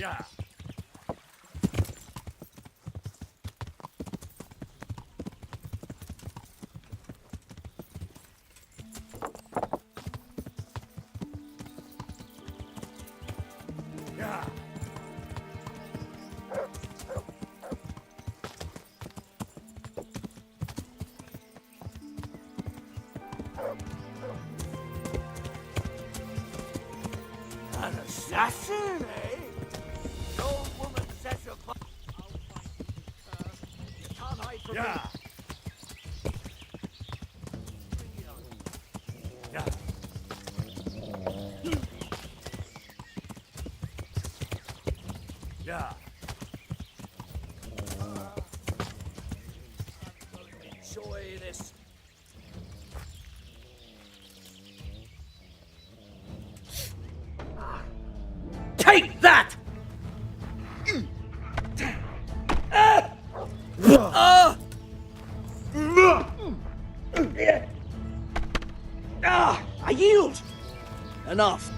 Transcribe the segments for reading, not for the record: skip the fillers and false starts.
Yeah. Yeah. An assassin, eh? The old woman says you're... I'll find you, cur. You can't hide from me. Bring it on. Yeah. Yeah. I'm going to enjoy this. Take that! I yield! Enough.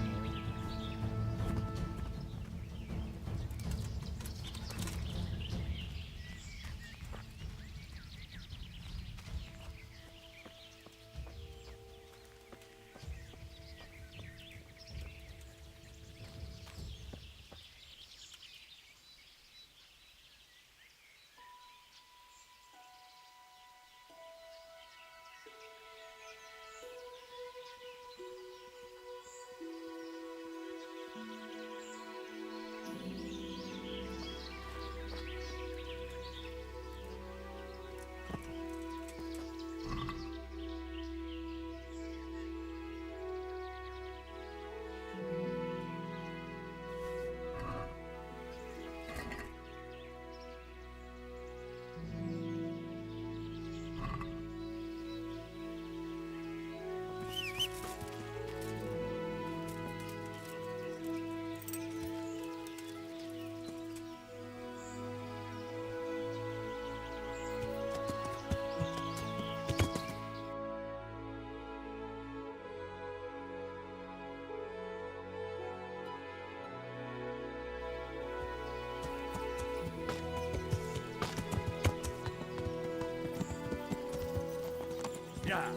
Yeah.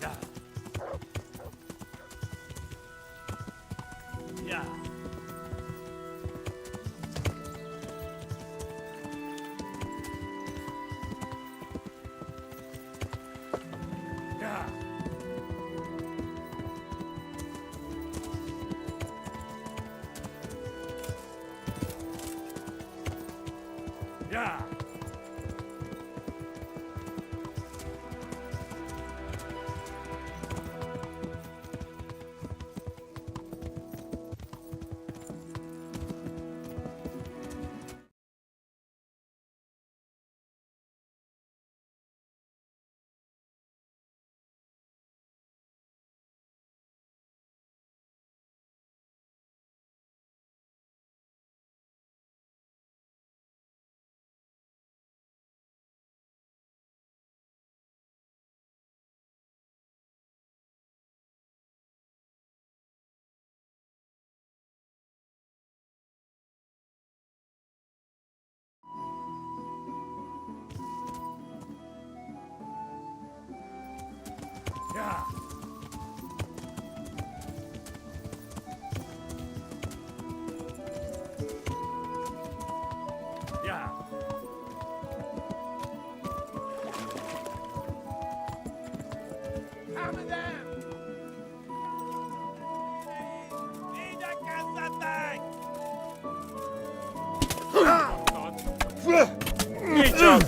Yeah. Yeah. Yeah. Yeah. Yeah. Yeah. Hammer down!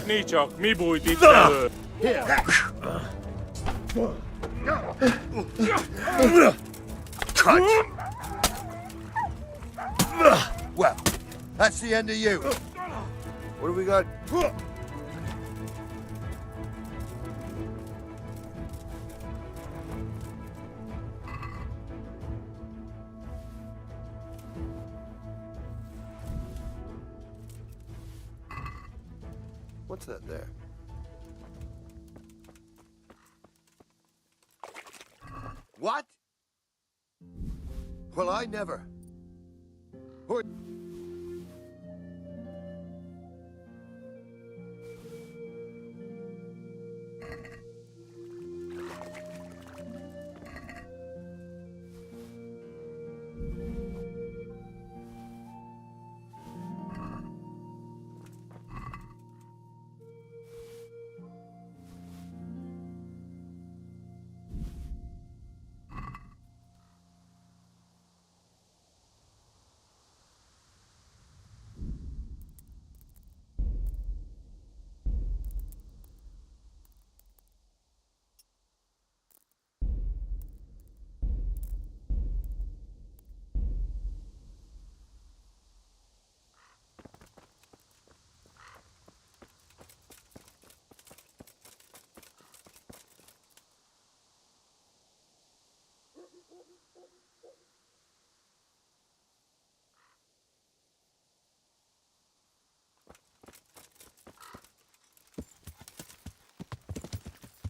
Nincs, mi bújt itt elő? Well, that's the end of you. What do we got? What's that there? What? Well, I never. Who-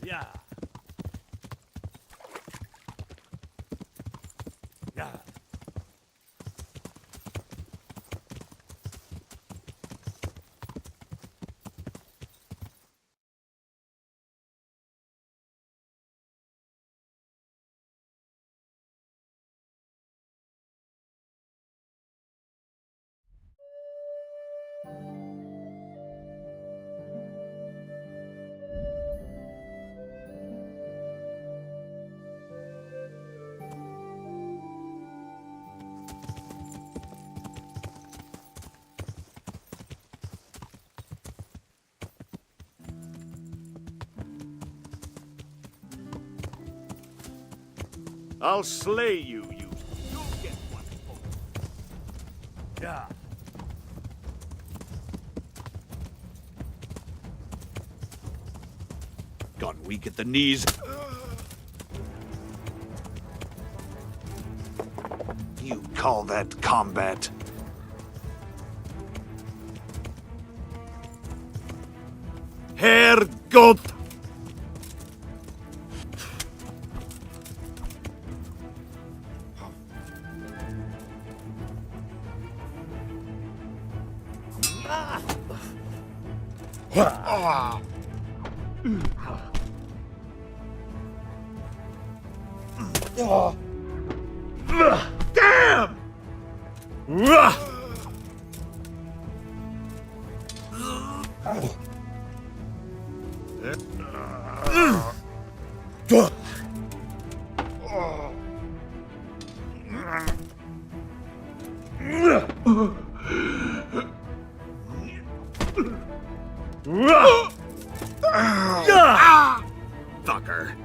Yeah. Yeah. I'll slay you, you. You'll get one for Yeah. Gone weak at the knees. You call that combat? Herrgott! Damn! Fucker.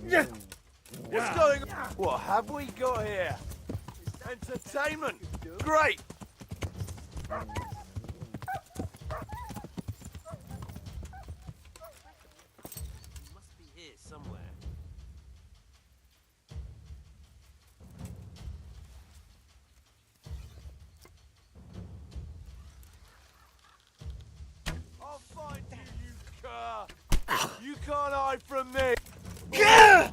What's going on? What have we got here? Entertainment! Great! He must be here somewhere. I'll find you, you cur! You can't hide from me! Yeah.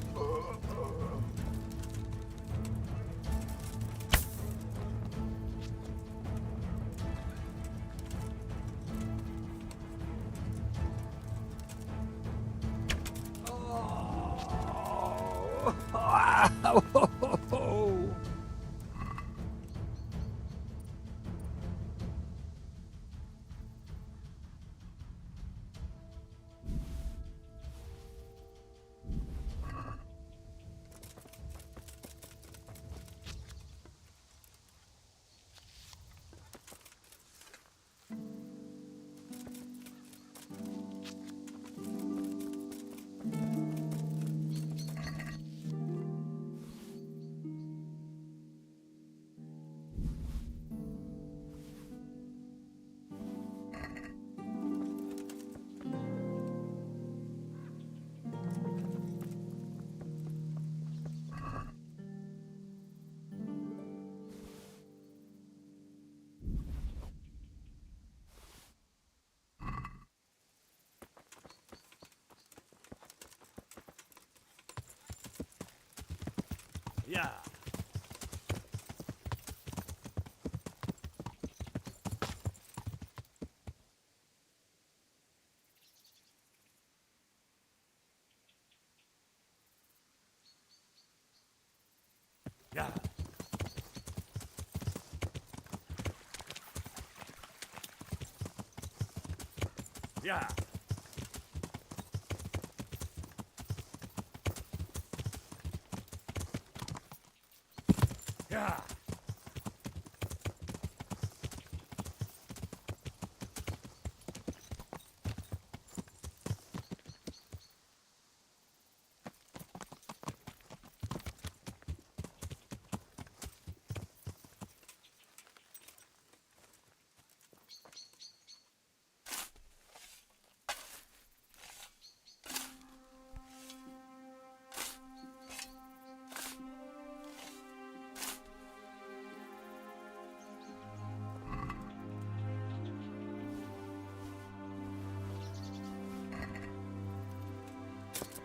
Yeah. Yeah. Yeah. Yeah.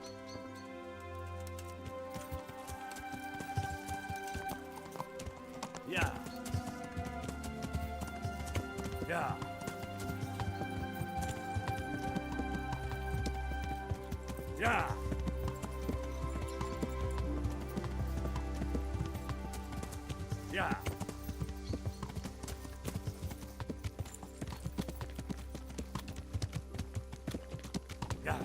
Yeah. Yeah. Yeah. Yeah. Yeah. Yeah.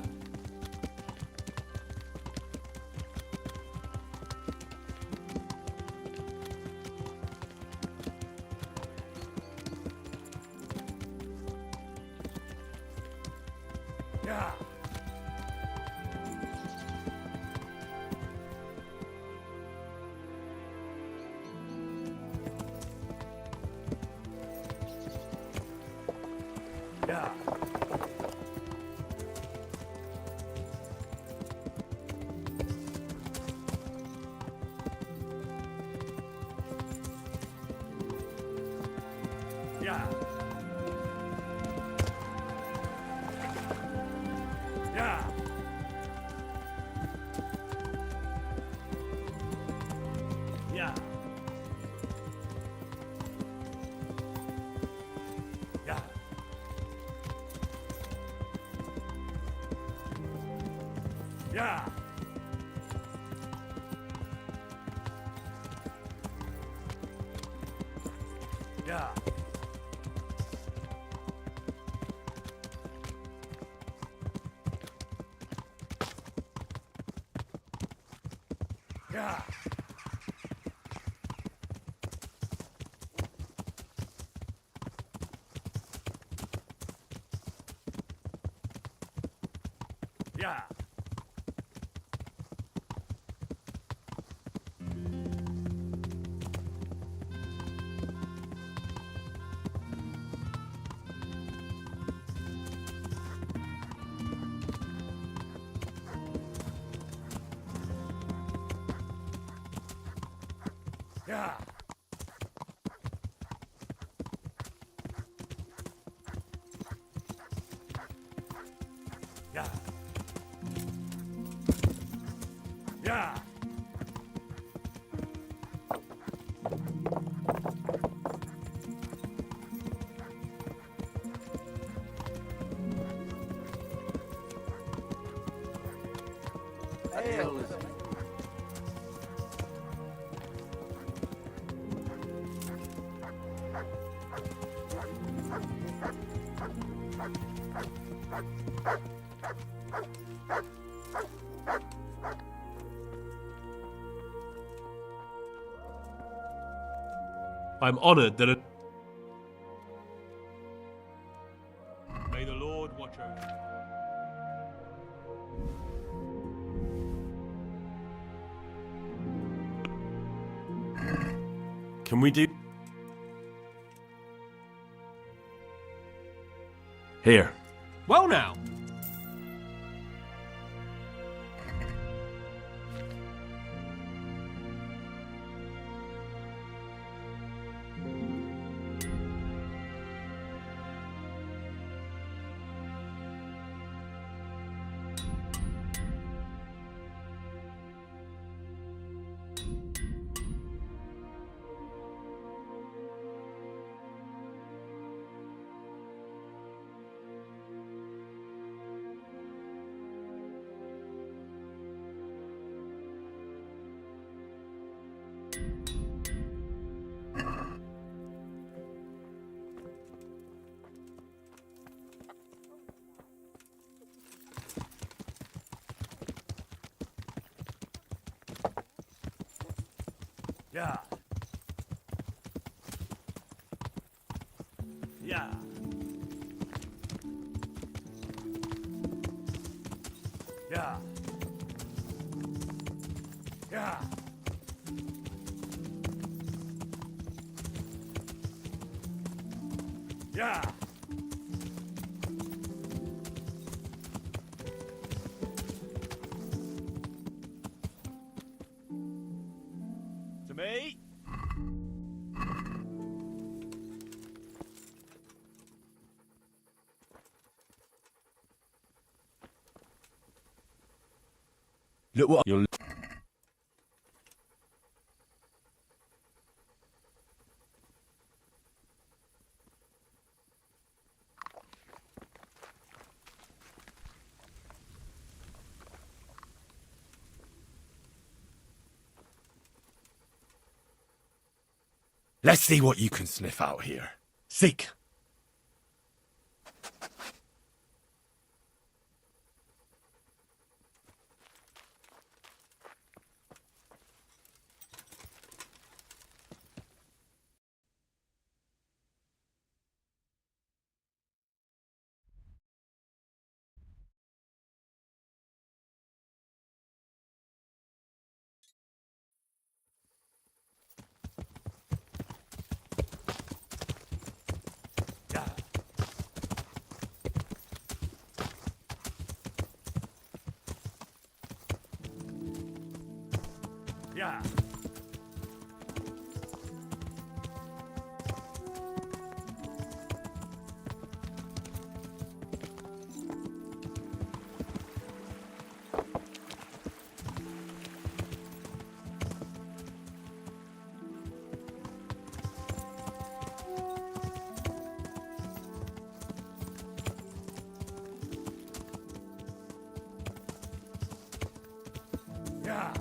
Yeah. Yeah. Yeah. Yeah. Yeah. Yeah. Yeah. Yeah. Yeah. Yeah. Yeah. I'm honored that May the Lord watch over you. Can we do... Here. Well now. Yeah. Yeah. Yeah. Yeah. Yeah. To me? Look what you're... Let's see what you can sniff out here. Seek. Yeah. Yeah. Yeah.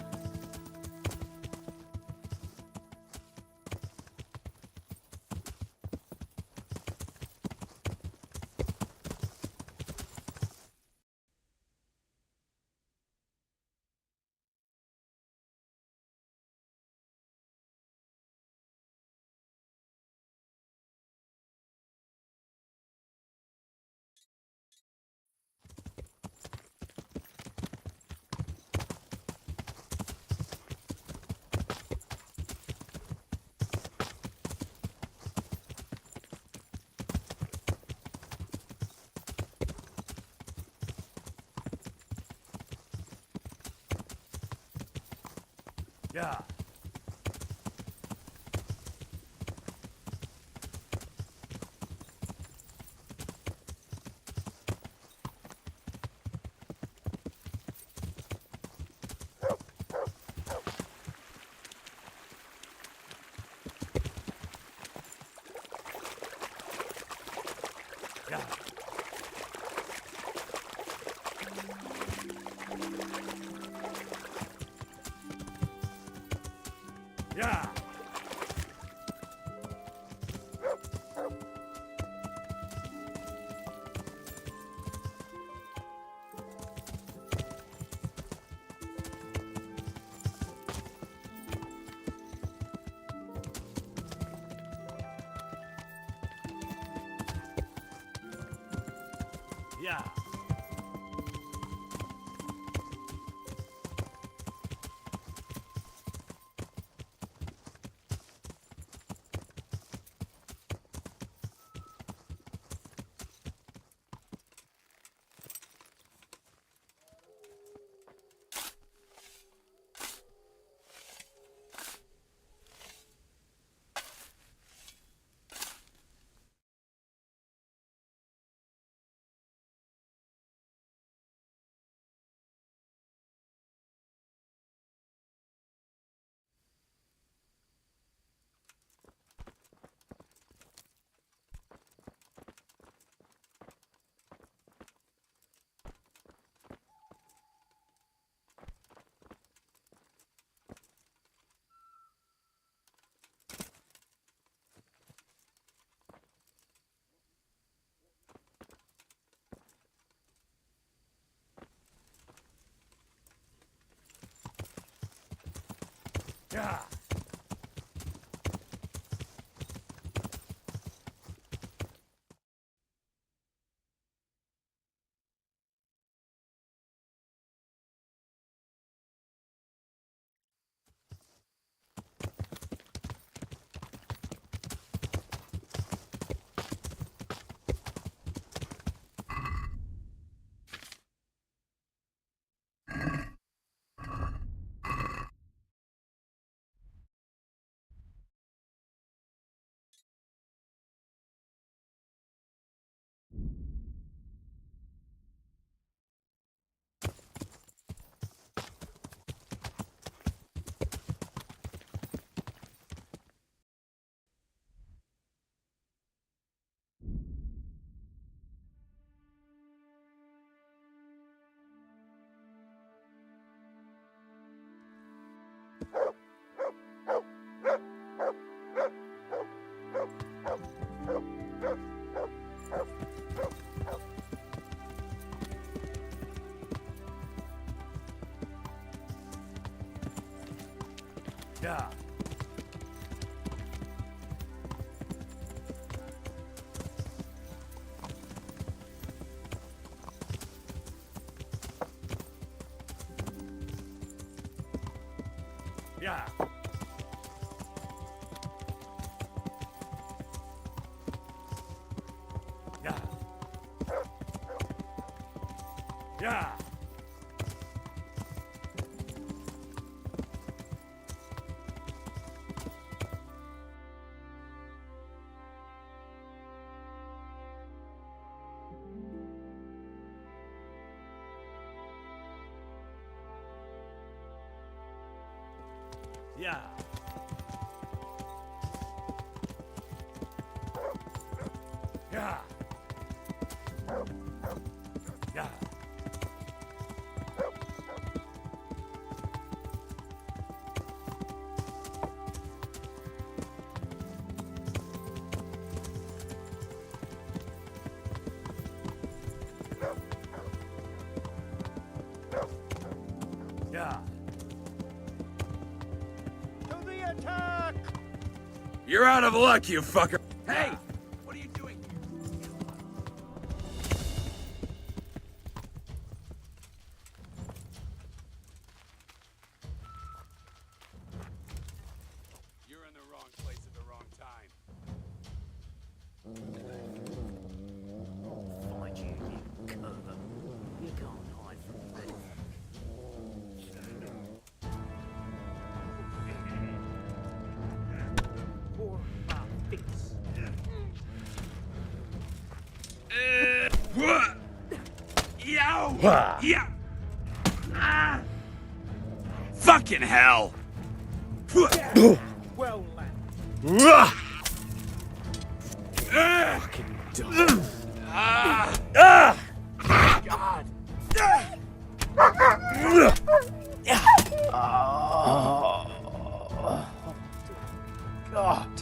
Yeah. Yeah. Yeah. Yeah. Yeah. Yeah. Yeah. Yeah. Yeah. Yeah. Yeah. Yeah. To the attack! You're out of luck, you fucker. Hey! What are you doing here? You're in the wrong place at the wrong time. Find you, you cur. You can't hide from me. Or my face. Yow! Yeah! Ah! Fucking hell! Well, lad. Fucking dumb. God. God.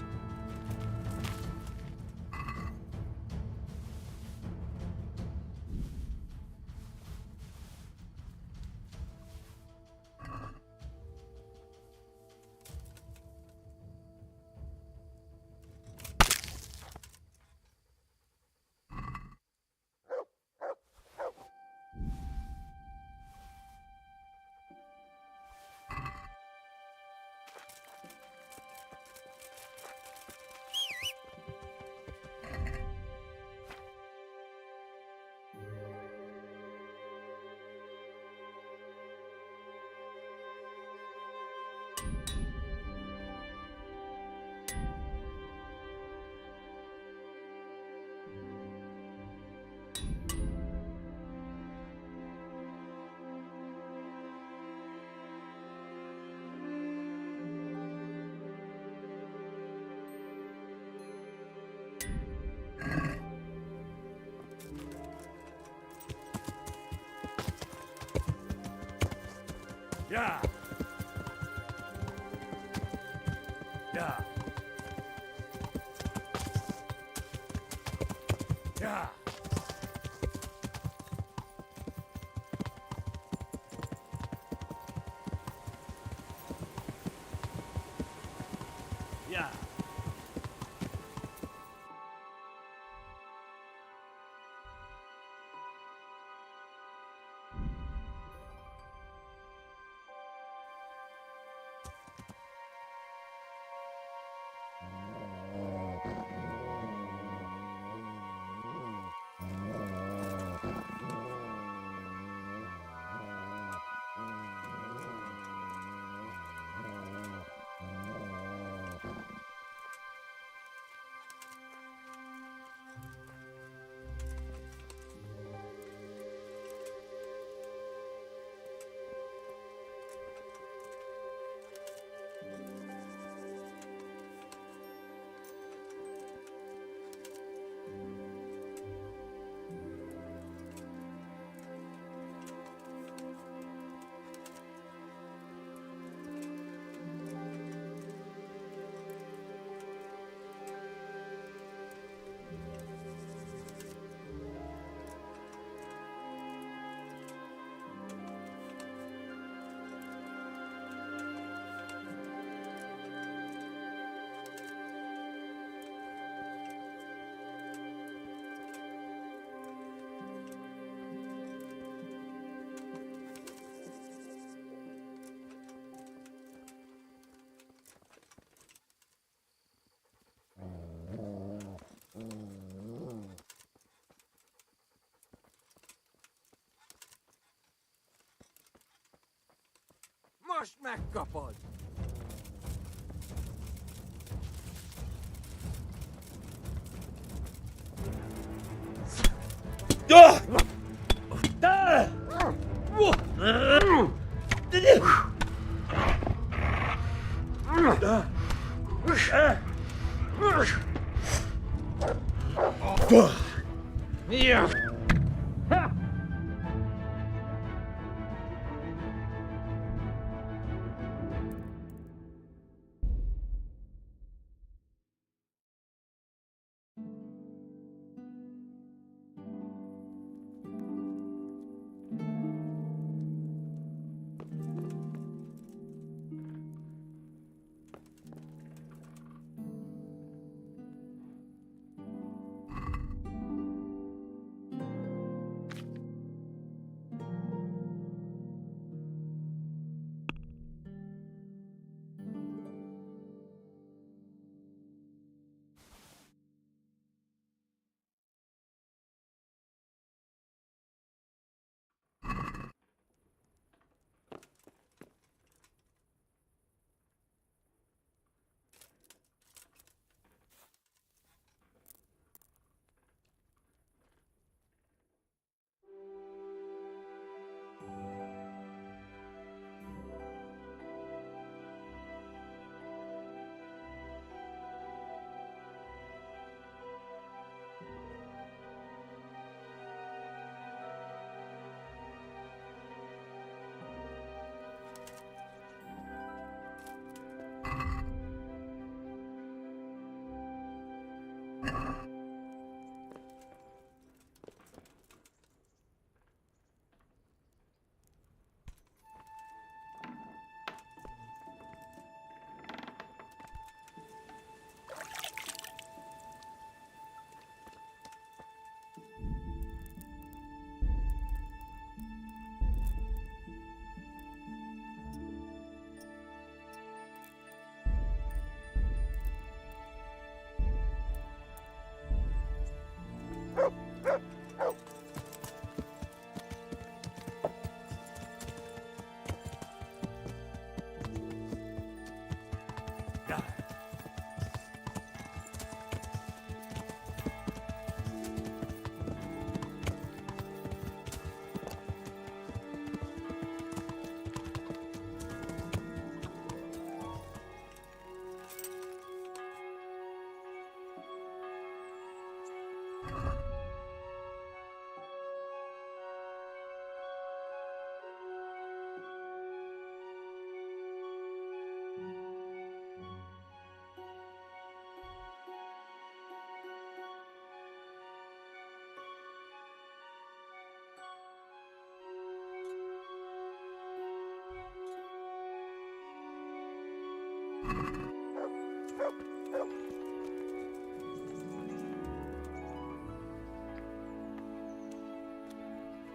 Yeah. Yeah. Yeah. Yeah. Most megkapod!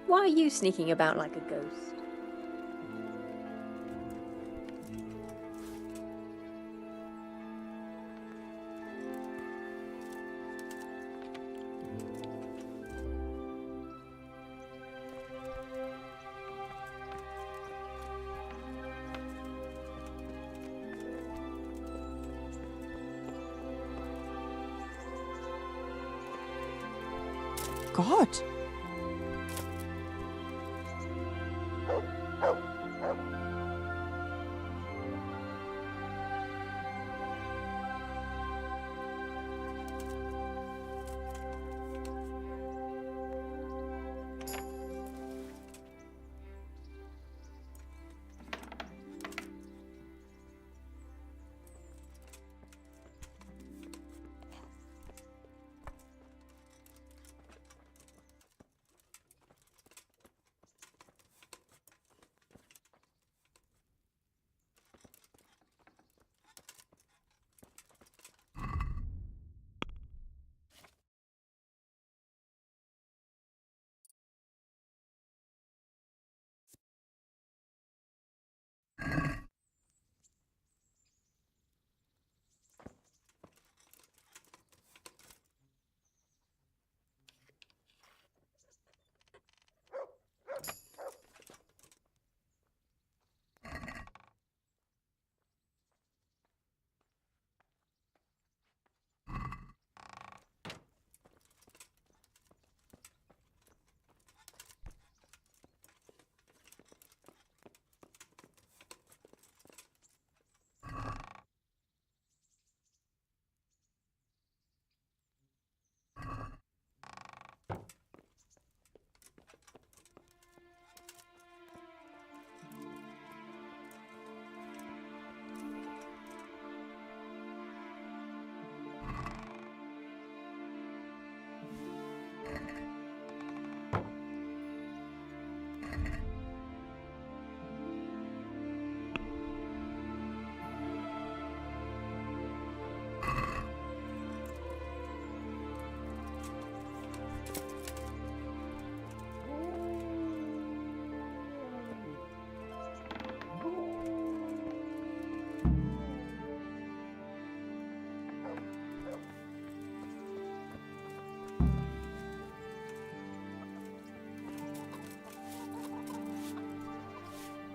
Why are you sneaking about like a ghost? God.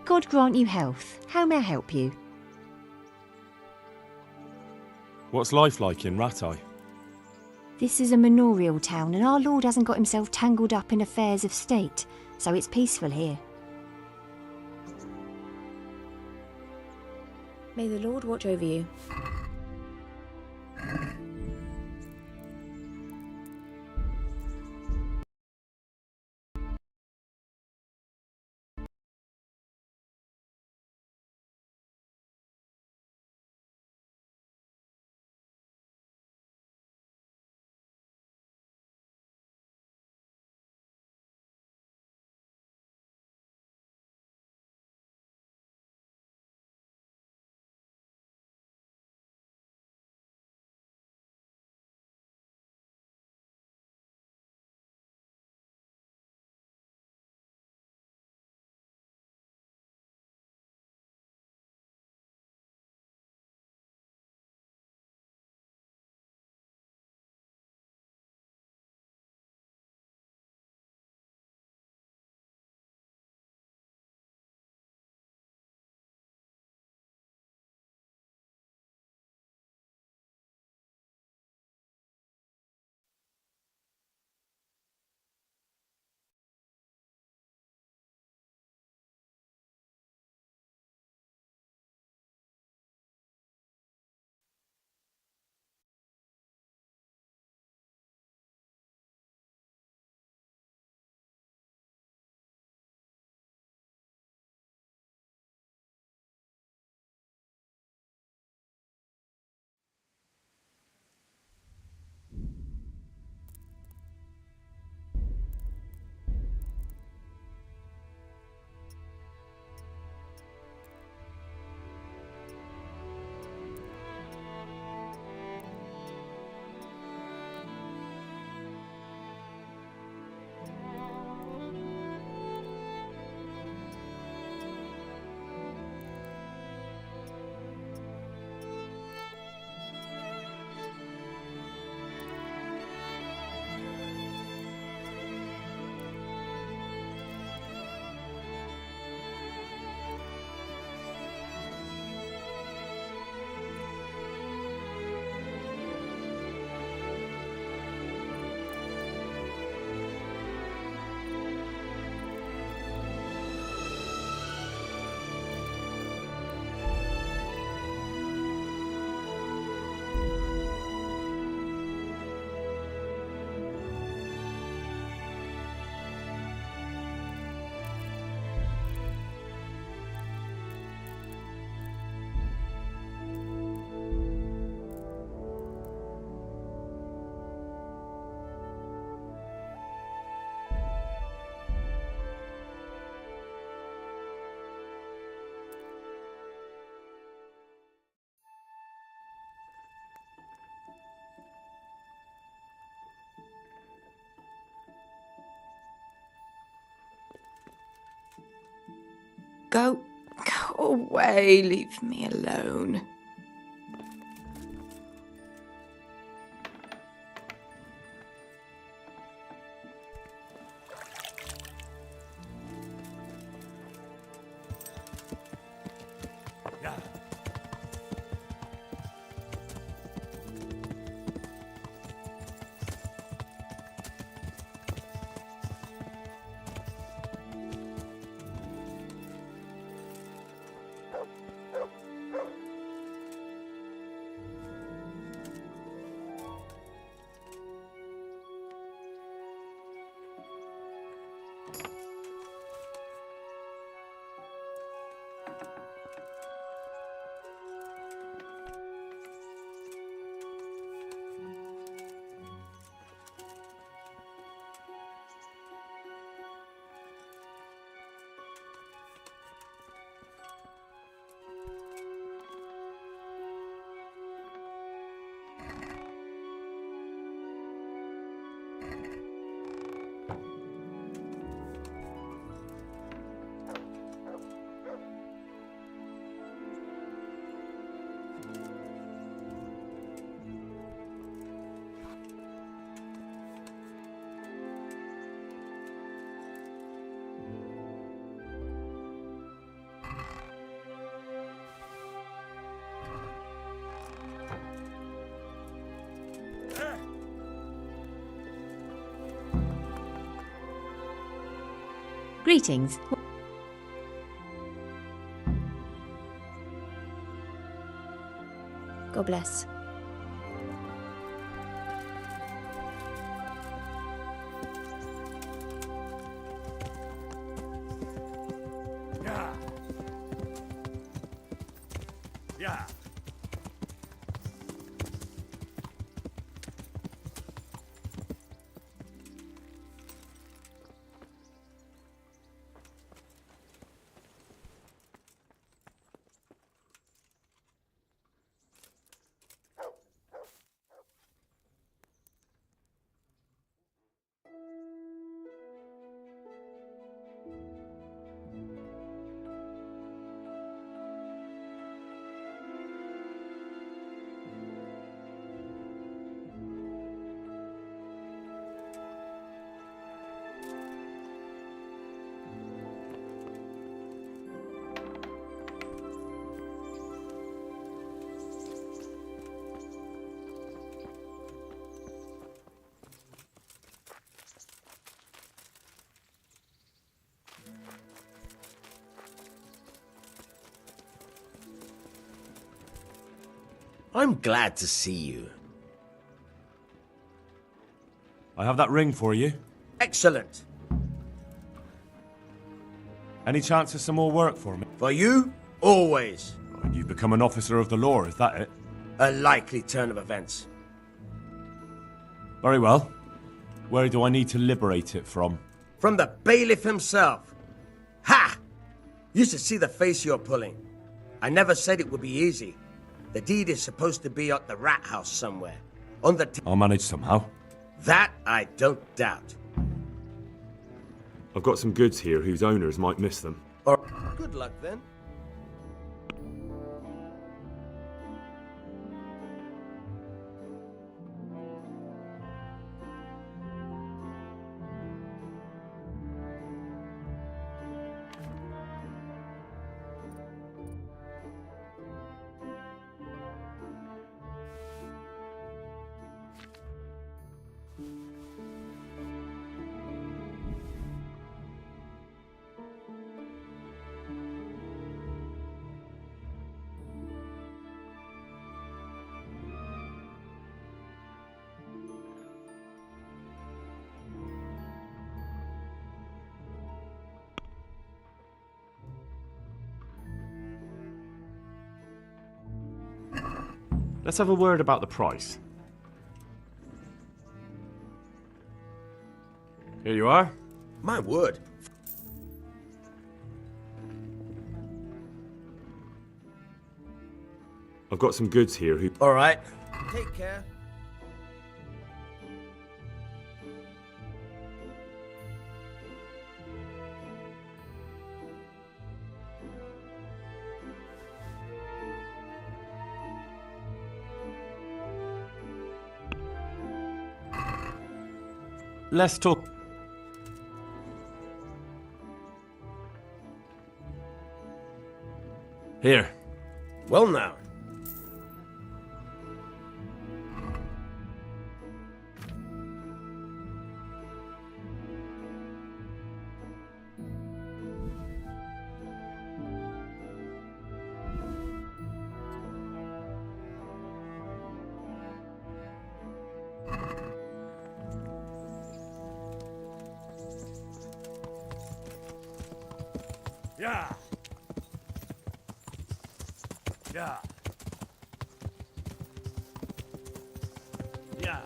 God grant you health. How may I help you? What's life like in Rattay? This is a manorial town, and our Lord hasn't got himself tangled up in affairs of state, so it's peaceful here. May the Lord watch over you. Go away, leave me alone. Greetings. God bless. Yeah. Yeah. I'm glad to see you. I have that ring for you. Excellent. Any chance of some more work for me? For you, always. And you've become an officer of the law, is that it? A likely turn of events. Very well. Where do I need to liberate it from? From the bailiff himself. Ha! You should see the face you're pulling. I never said it would be easy. The deed is supposed to be at the rat house somewhere. On the I'll manage somehow. That I don't doubt. I've got some goods here whose owners might miss them. Or good luck then. Let's have a word about the price. Here you are. My word. I've got some goods here who... All right. Take care. Let's talk. Here. Well now. Yeah. Yeah. Yeah.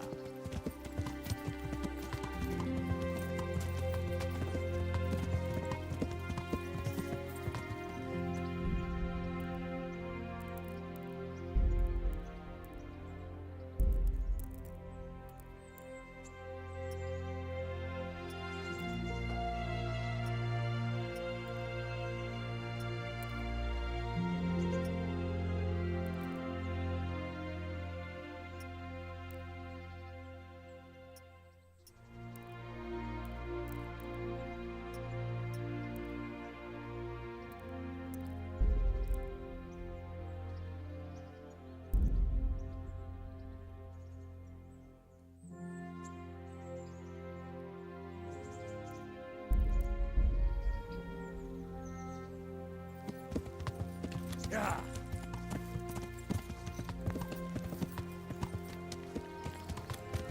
Yeah.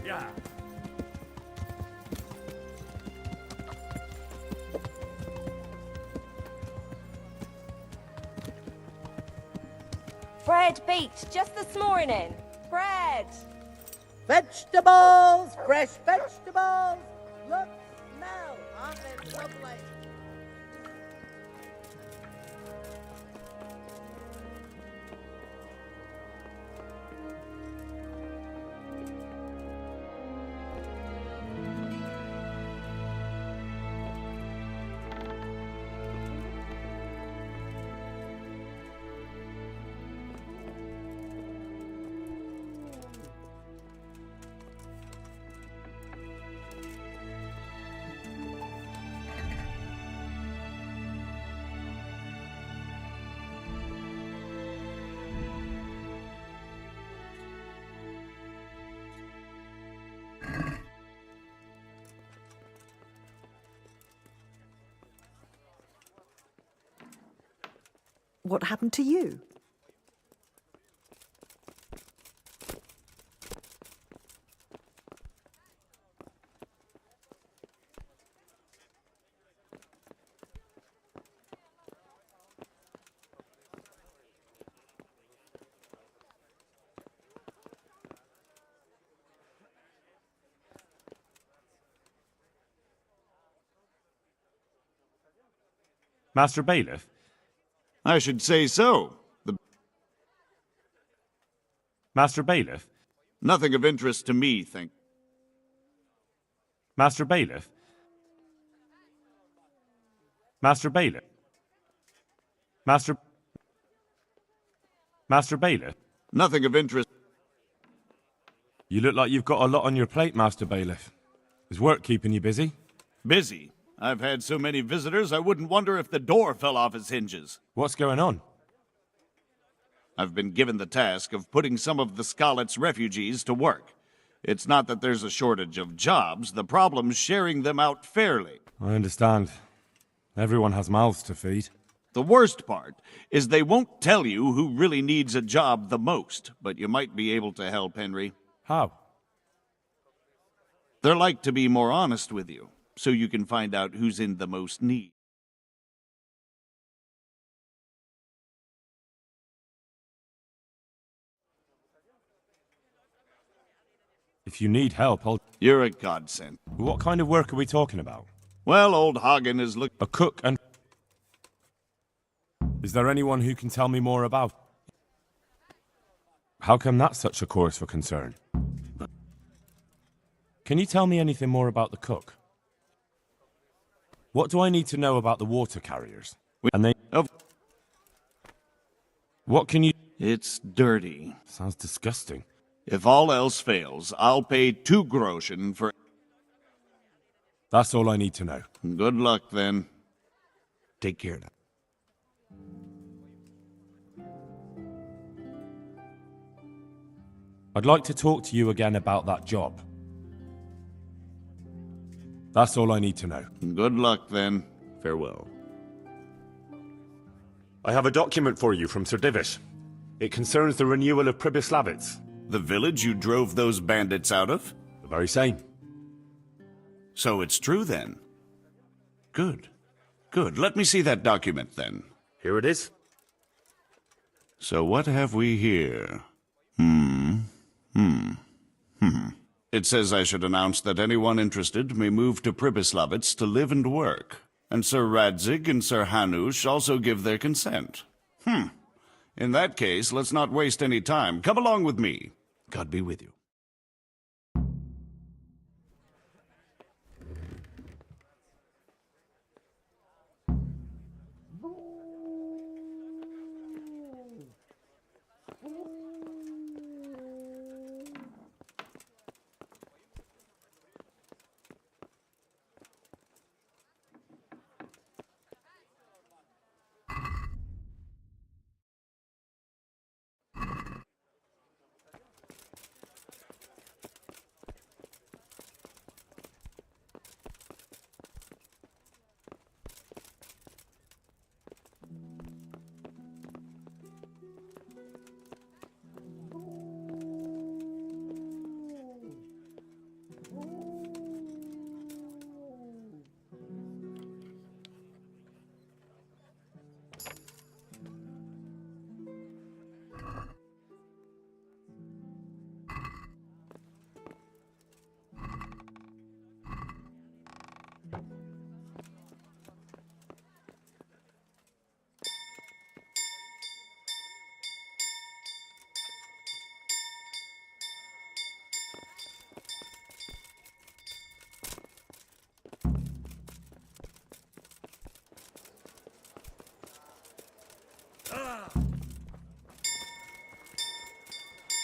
Yeah. Bread baked just this morning. Bread. Vegetables! Fresh vegetables! Look, smell! Aren't they lovely? What happened to you? Master Bailiff? I should say so. Master Bailiff? Nothing of interest to me, thank. Master Bailiff? Master Bailiff? Master Bailiff? Nothing of interest. You look like you've got a lot on your plate, Master Bailiff. Is work keeping you busy? Busy. I've had so many visitors, I wouldn't wonder if the door fell off its hinges. What's going on? I've been given the task of putting some of the Scarlet's refugees to work. It's not that there's a shortage of jobs, the problem's sharing them out fairly. I understand. Everyone has mouths to feed. The worst part is they won't tell you who really needs a job the most, but you might be able to help, Henry. How? They're like to be more honest with you, so you can find out who's in the most need. If you need help, I'll... You're a godsend. What kind of work are we talking about? Well, old Hagen is A cook and... Is there anyone who can tell me more about... How come that's such a cause for concern? Can you tell me anything more about the cook? What do I need to know about the water carriers? And they... What can you... It's dirty. Sounds disgusting. If all else fails, I'll pay 2 groschen for... That's all I need to know. Good luck, then. Take care now. I'd like to talk to you again about that job. That's all I need to know. Good luck, then. Farewell. I have a document for you from Sir Divish. It concerns the renewal of Pribyslavitz. The village you drove those bandits out of? The very same. So it's true, then? Good. Good. Let me see that document, then. Here it is. So what have we here? It says I should announce that anyone interested may move to Pribyslavitz to live and work. And Sir Radzig and Sir Hanush also give their consent. In that case, let's not waste any time. Come along with me. God be with you.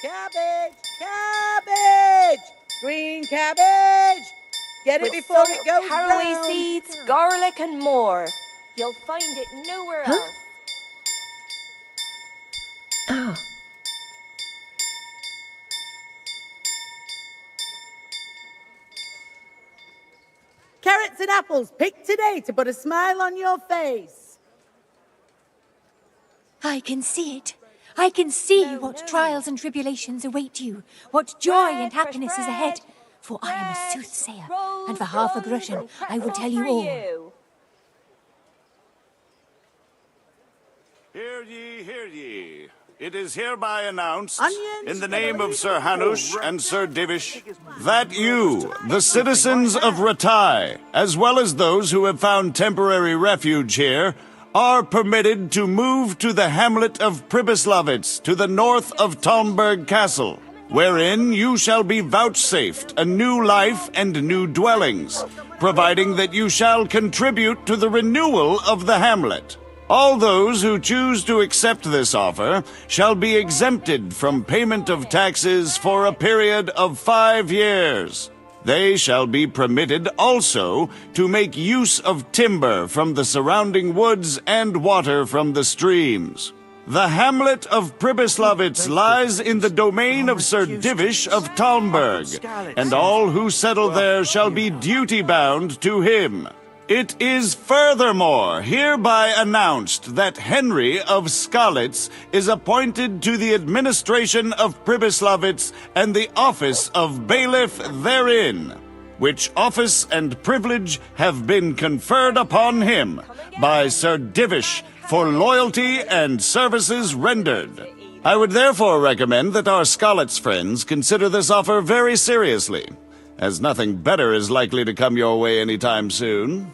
Cabbage! Cabbage! Green cabbage! Get it With before salt, it goes caraway brown. seeds, garlic, and more. You'll find it nowhere else. Oh. Carrots and apples picked today to put a smile on your face. I can see it. I can see what trials and tribulations await you, what joy and happiness is ahead. For I am a soothsayer, and for half a groschen I will tell you all. Hear ye, hear ye. It is hereby announced, Onions, in the name of Sir Hanush and Sir Divish, that you, the citizens of Ratai, as well as those who have found temporary refuge here, are permitted to move to the hamlet of Pribyslavitz, to the north of Talmberg Castle, wherein you shall be vouchsafed a new life and new dwellings, providing that you shall contribute to the renewal of the hamlet. All those who choose to accept this offer shall be exempted from payment of taxes for a period of 5 years. They shall be permitted also to make use of timber from the surrounding woods and water from the streams. The hamlet of Pribyslavitz lies in the domain of Sir Divish of Talmberg, and all who settle there shall be duty-bound to him. It is furthermore hereby announced that Henry of Skalitz is appointed to the administration of Pribyslavitz and the office of bailiff therein, which office and privilege have been conferred upon him by Sir Divish for loyalty and services rendered. I would therefore recommend that our Skalitz friends consider this offer very seriously, as nothing better is likely to come your way anytime soon.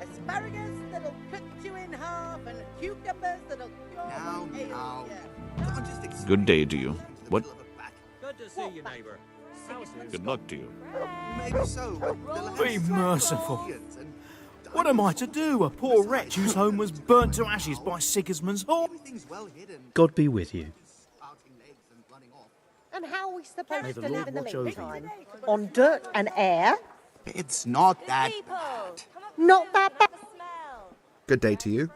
Asparagus that'll cut you in half and cucumbers that'll cure now. Good day to you. What? Good to see you, neighbor. Good luck to you. Maybe so, but the Be merciful. What am I to do? A poor wretch whose home was burnt to ashes by Sigismund's horse. God be with you. And how are we supposed May the to Lord live in the watch over meantime? you. On dirt and air? It's not that bad. Not that bad. Good day to you.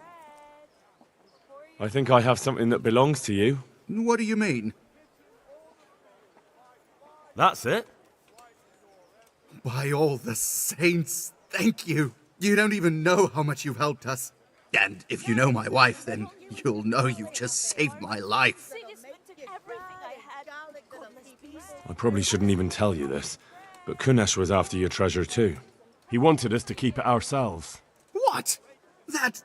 I think I have something that belongs to you. What do you mean? That's it. By all the saints, thank you. You don't even know how much you've helped us. And if you know my wife, then you'll know you've just saved my life. I probably shouldn't even tell you this, but Kunesh was after your treasure too. He wanted us to keep it ourselves. What? That...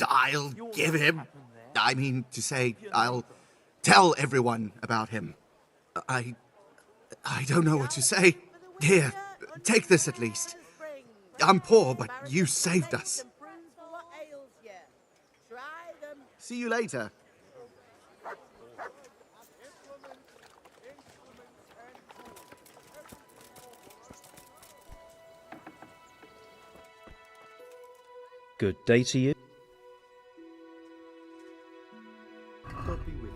I'll give him... I mean to say, I'll tell everyone about him. I don't know what to say. Here, take this at least. I'm poor, but you saved us. See you later. Good day to you. God be with you.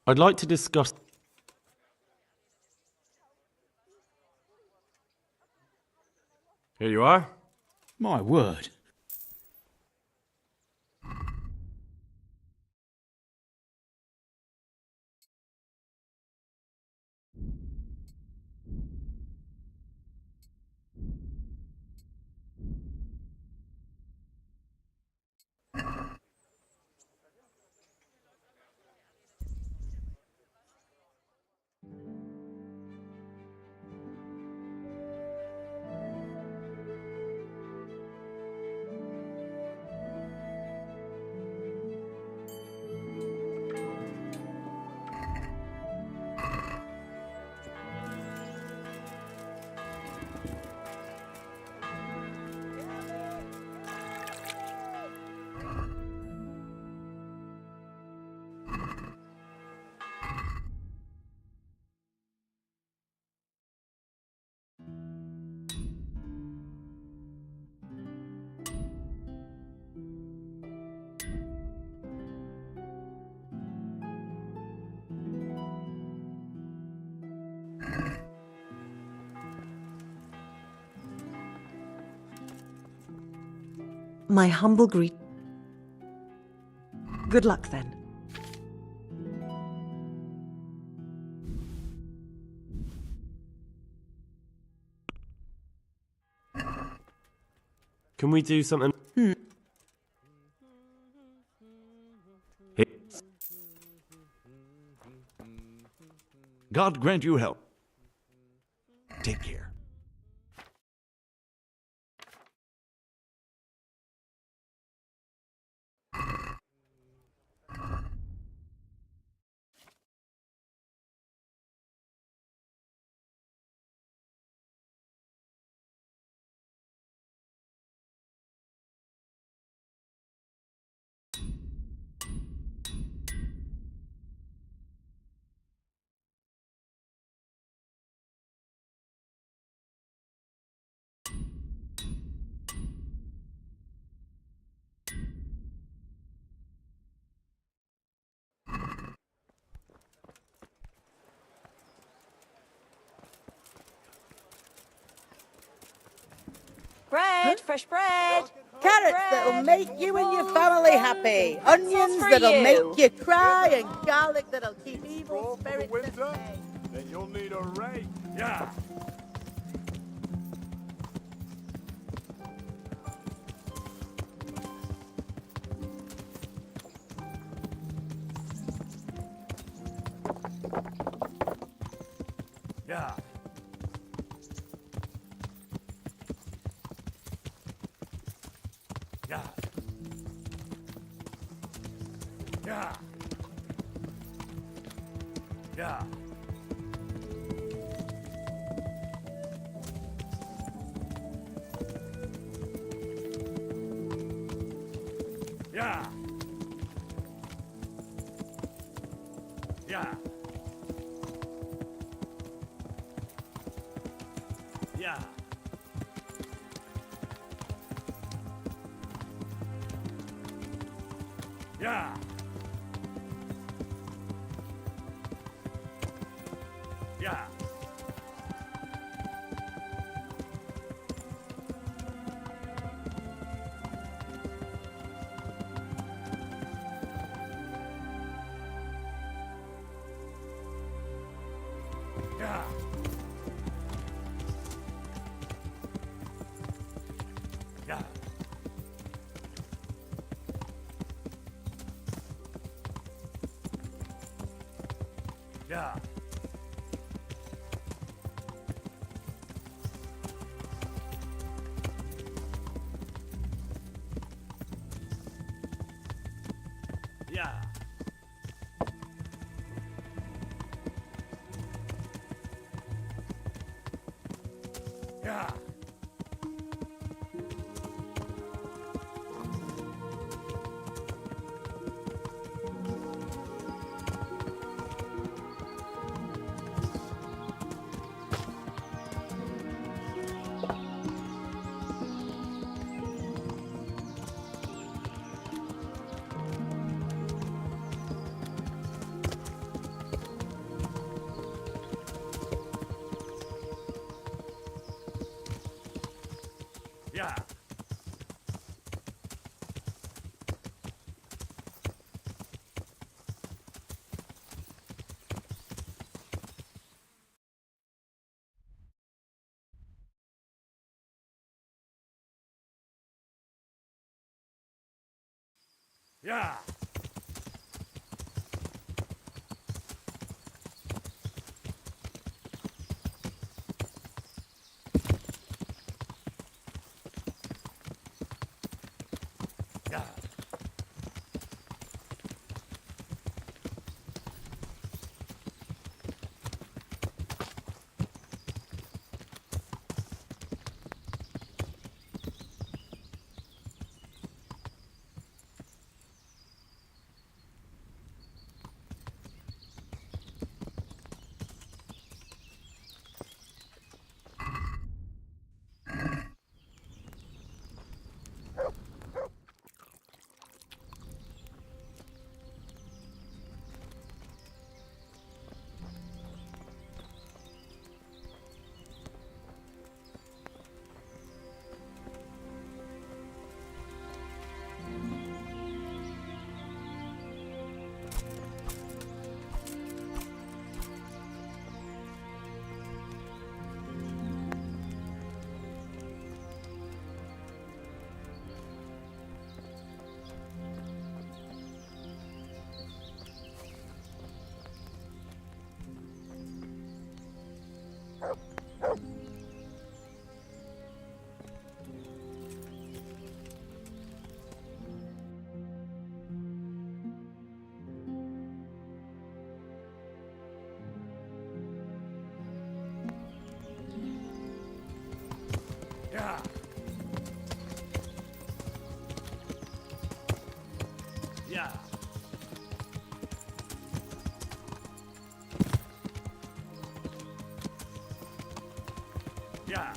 I'd like to discuss... Here you are. My word. My humble greet. Good luck then. Can we do something? God grant you help. Take care. Bread, fresh bread. Carrots that'll make you and your family happy. Onions that'll make you cry, and garlic that'll keep evil spirits at bay. Then you'll need a rake. Yeah. Yeah. Yeah. Yeah. Yeah. Yeah. Yeah. Yeah. Yeah. Yeah. Yeah. Yeah. Yeah. Yeah. Yeah. Yeah. Yeah. Yeah. Yeah. Yeah. Yeah.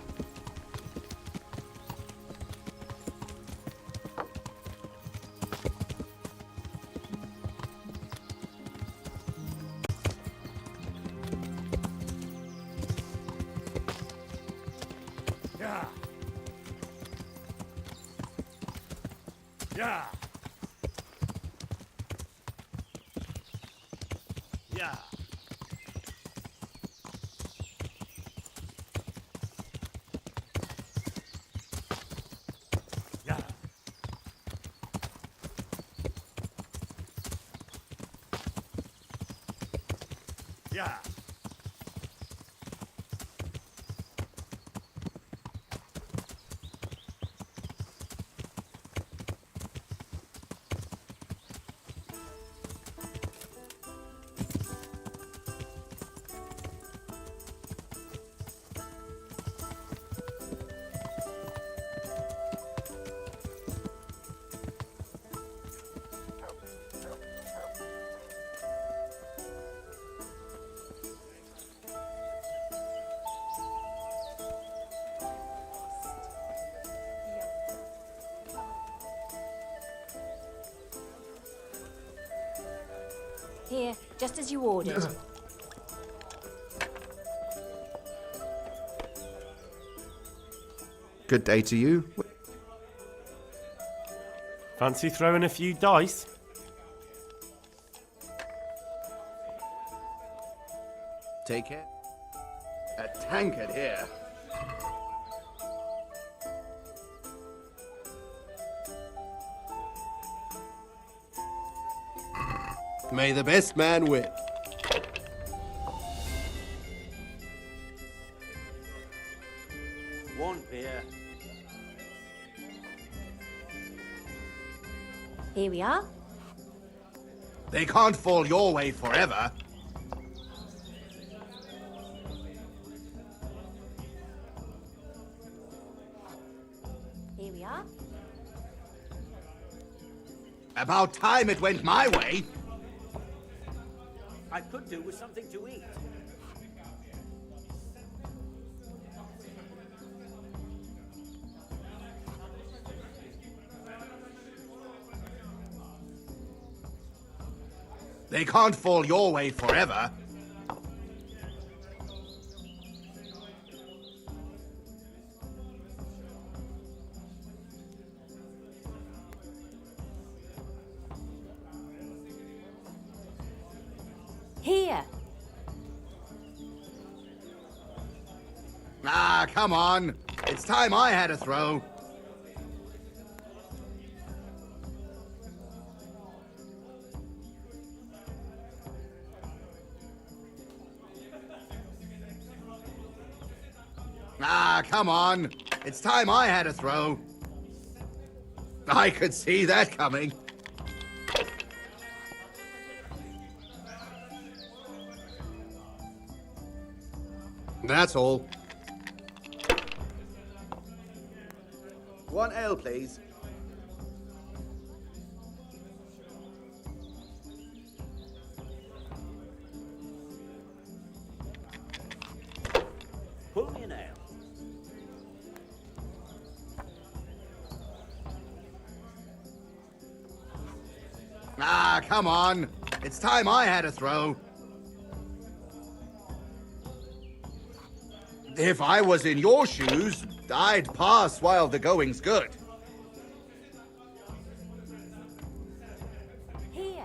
Yeah. Yeah. Yeah. Yeah. Yeah. Here, just as you ordered. Good day to you. Fancy throwing a few dice? Take it. A tankard here. May the best man win. One beer. Here we are. They can't fall your way forever. Here we are. About time it went my way. I could do with something to eat. They can't fall your way forever. Here. Ah, come on. It's time I had a throw. Ah, come on. It's time I had a throw. I could see that coming. That's all. One ale, please. Pull me an ale. Ah, come on. It's time I had a throw. If I was in your shoes, I'd pass while the going's good. Here.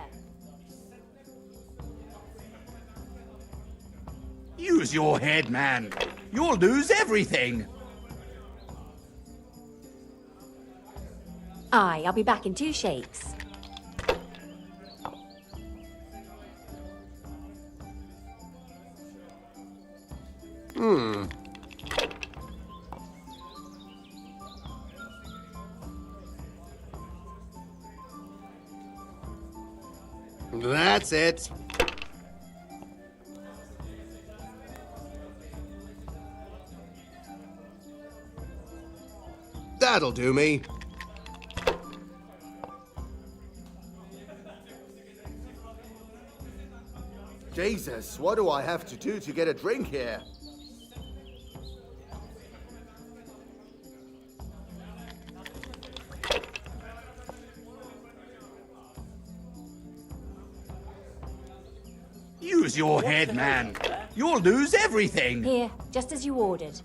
Use your head, man. You'll lose everything. Aye, I'll be back in 2 shakes. That's it. That'll do me. Jesus, what do I have to do to get a drink here? Use your head, man. You'll lose everything. Here, just as you ordered.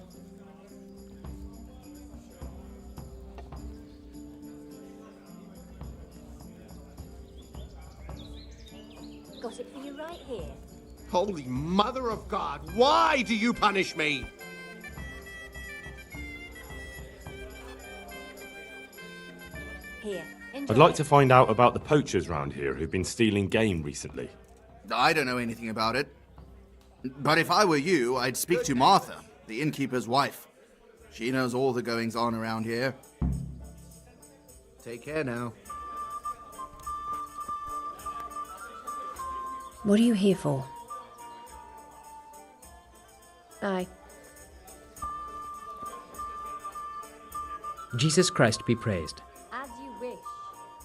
Got it for you right here. Holy Mother of God, why do you punish me? Here, enjoy. I'd like to find out about the poachers round here who've been stealing game recently. I don't know anything about it. But if I were you, I'd speak to Martha, the innkeeper's wife. She knows all the goings-on around here. Take care now. What are you here for? Aye. Jesus Christ be praised. As you wish.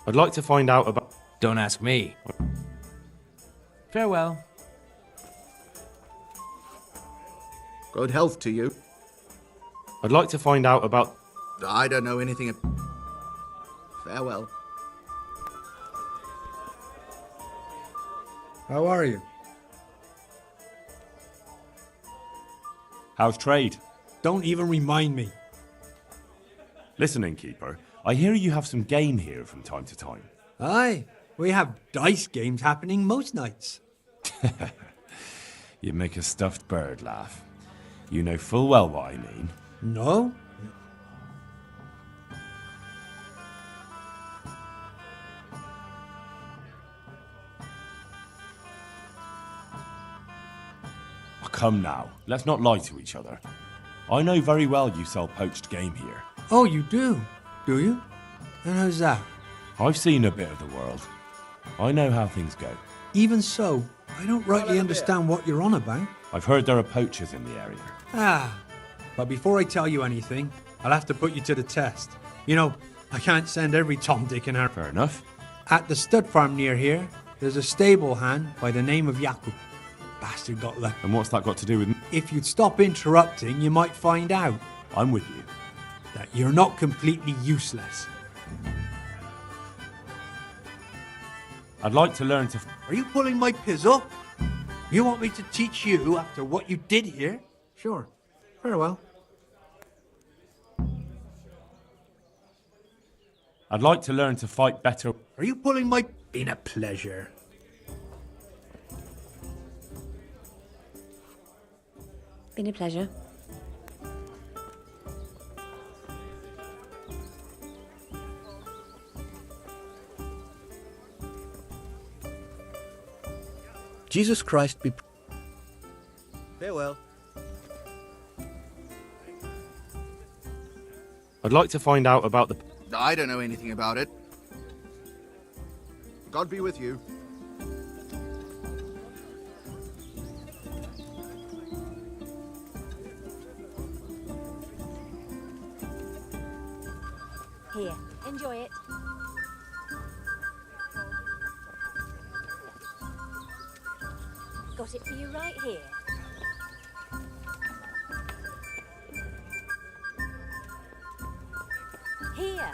I'd like to find out about... Don't ask me. Farewell. Good health to you. I'd like to find out about... I don't know anything. Farewell. How are you? How's trade? Don't even remind me. Listen, innkeeper, I hear you have some game here from time to time. Aye, we have dice games happening most nights. You make a stuffed bird laugh. You know full well what I mean. No? Oh, come now, let's not lie to each other. I know very well you sell poached game here. Oh, you do? Do you? And how's that? I've seen a bit of the world. I know how things go. Even so, I don't rightly understand what you're on about. I've heard there are poachers in the area. Ah, but before I tell you anything, I'll have to put you to the test. You know, I can't send every Tom, Dick and Harry. Fair enough. At the stud farm near here, there's a stable hand by the name of Jakub. Bastard got lucky. And what's that got to do with... If you'd stop interrupting, you might find out. I'm with you. That you're not completely useless. I'd like to learn to... Are you pulling my pizzle? You want me to teach you after what you did here? Sure. Farewell. I'd like to learn to fight better. Are you pulling my... Been a pleasure. Been a pleasure. Jesus Christ be... Farewell. I'd like to find out about the... I don't know anything about it. God be with you. Here, enjoy it. Got it for you right here. Here.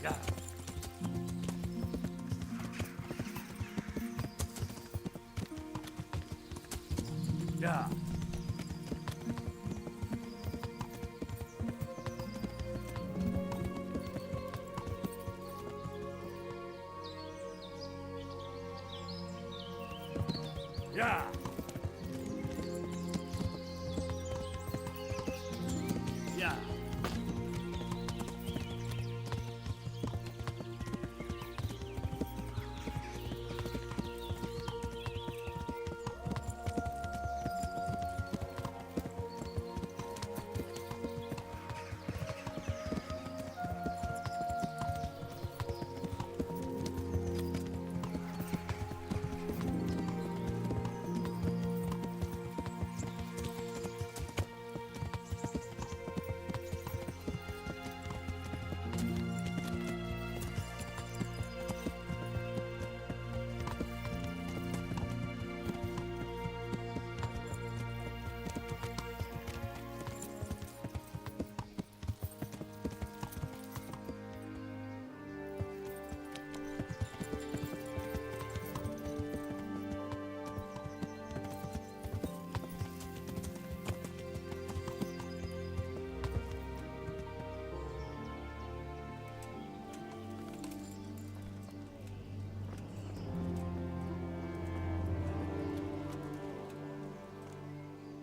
Yeah. Yeah. Yeah. Yeah.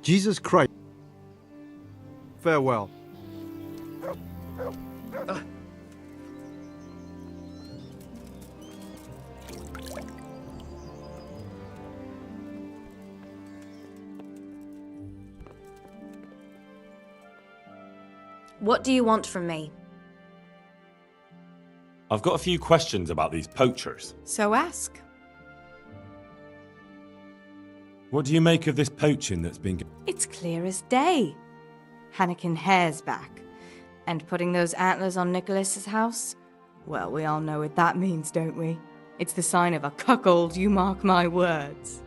Jesus Christ. Farewell. What do you want from me? I've got a few questions about these poachers. So ask. What do you make of this poaching that's been... It's clear as day. Hannikin Hare's back. And putting those antlers on Nicholas's house? Well, we all know what that means, don't we? It's the sign of a cuckold, you mark my words.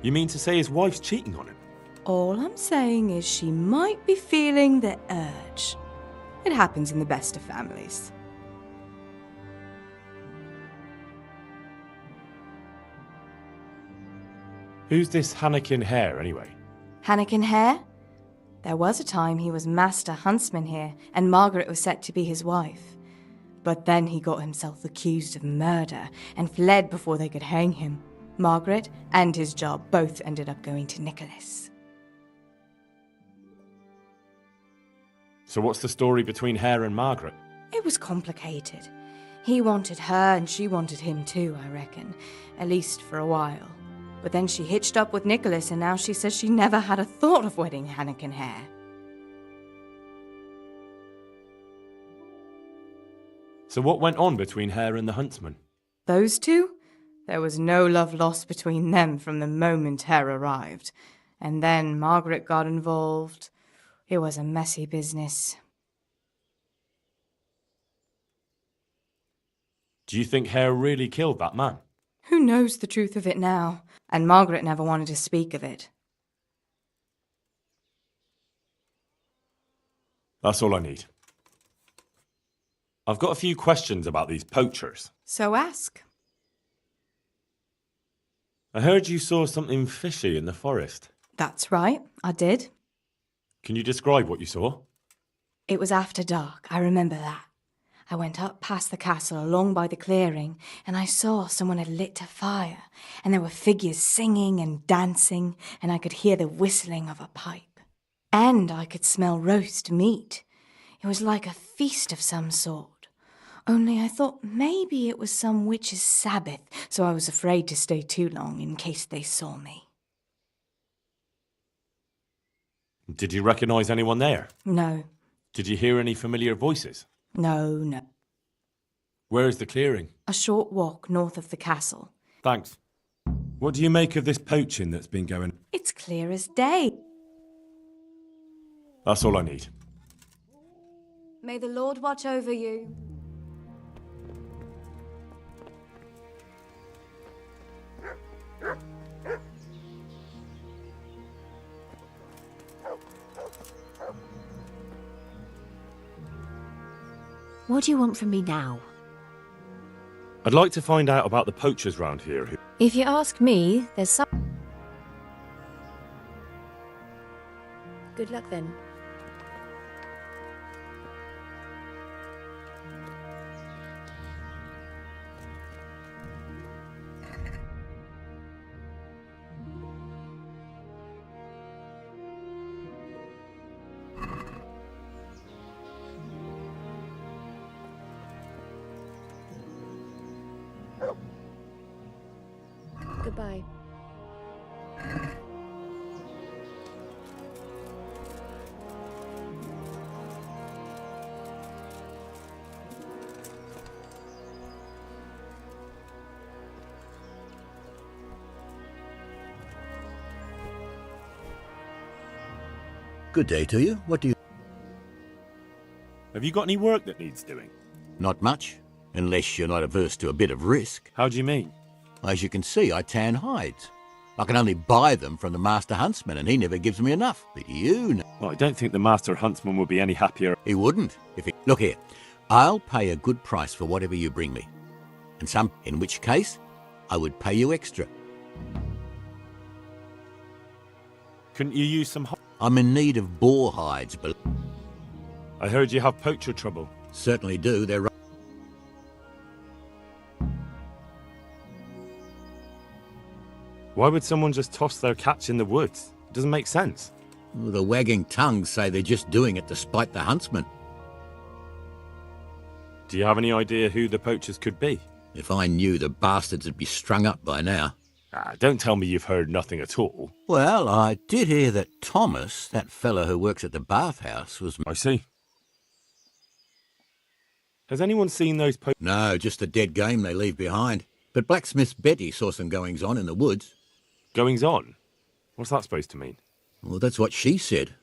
You mean to say his wife's cheating on him? All I'm saying is she might be feeling the urge. It happens in the best of families. Who's this Hannikin Hare, anyway? Hannikin Hare? There was a time he was master huntsman here, and Margaret was set to be his wife. But then he got himself accused of murder and fled before they could hang him. Margaret and his job both ended up going to Nicholas. So what's the story between Hare and Margaret? It was complicated. He wanted her and she wanted him too, I reckon. At least for a while. But then she hitched up with Nicholas and now she says she never had a thought of wedding Hannikin Hare. So what went on between Hare and the huntsman? Those two? There was no love lost between them from the moment Hare arrived. And then Margaret got involved. It was a messy business. Do you think Hare really killed that man? Who knows the truth of it now? And Margaret never wanted to speak of it. That's all I need. I've got a few questions about these poachers. So ask. I heard you saw something fishy in the forest. That's right, I did. Can you describe what you saw? It was after dark, I remember that. I went up past the castle along by the clearing, and I saw someone had lit a fire, and there were figures singing and dancing, and I could hear the whistling of a pipe. And I could smell roast meat. It was like a feast of some sort. Only I thought maybe it was some witch's Sabbath, so I was afraid to stay too long in case they saw me. Did you recognise anyone there? No. Did you hear any familiar voices? No. Where is the clearing? A short walk north of the castle. Thanks. What do you make of this poaching that's been going... It's clear as day. That's all I need. May the Lord watch over you. What do you want from me now? I'd like to find out about the poachers round here who... If you ask me, there's some... Good luck then. Goodbye. Good day to you. What do you... Have you got any work that needs doing? Not much, unless you're not averse to a bit of risk. How do you mean? As you can see, I tan hides. I can only buy them from the Master Huntsman, and he never gives me enough. But you know... Well, I don't think the Master Huntsman would be any happier. He wouldn't. If he... Look here. I'll pay a good price for whatever you bring me. And some... In which case, I would pay you extra. Couldn't you use some... I'm in need of boar hides, but... I heard you have poacher trouble. Certainly do. They're... Why would someone just toss their catch in the woods? It doesn't make sense. Well, the wagging tongues say they're just doing it to spite the huntsman. Do you have any idea who the poachers could be? If I knew, the bastards would be strung up by now. Don't tell me you've heard nothing at all. Well, I did hear that Thomas, that fellow who works at the bathhouse, was... I see. Has anyone seen those poachers? No, just the dead game they leave behind. But Blacksmith's Betty saw some goings-on in the woods. Goings-on? What's that supposed to mean? Well, that's what she said.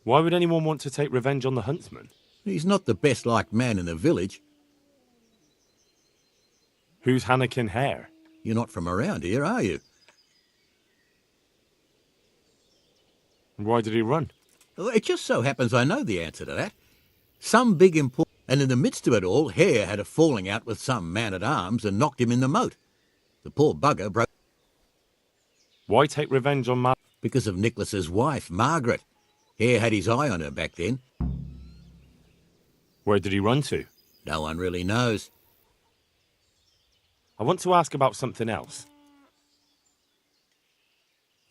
Why would anyone want to take revenge on the huntsman? He's not the best-liked man in the village. Who's Hannikin Hare? You're not from around here, are you? Why did he run? Well, it just so happens I know the answer to that. Some big important... And in the midst of it all, Hare had a falling out with some man-at-arms and knocked him in the moat. The poor bugger broke... Why take revenge on Because of Nicholas's wife, Margaret. Hare had his eye on her back then. Where did he run to? No one really knows. I want to ask about something else.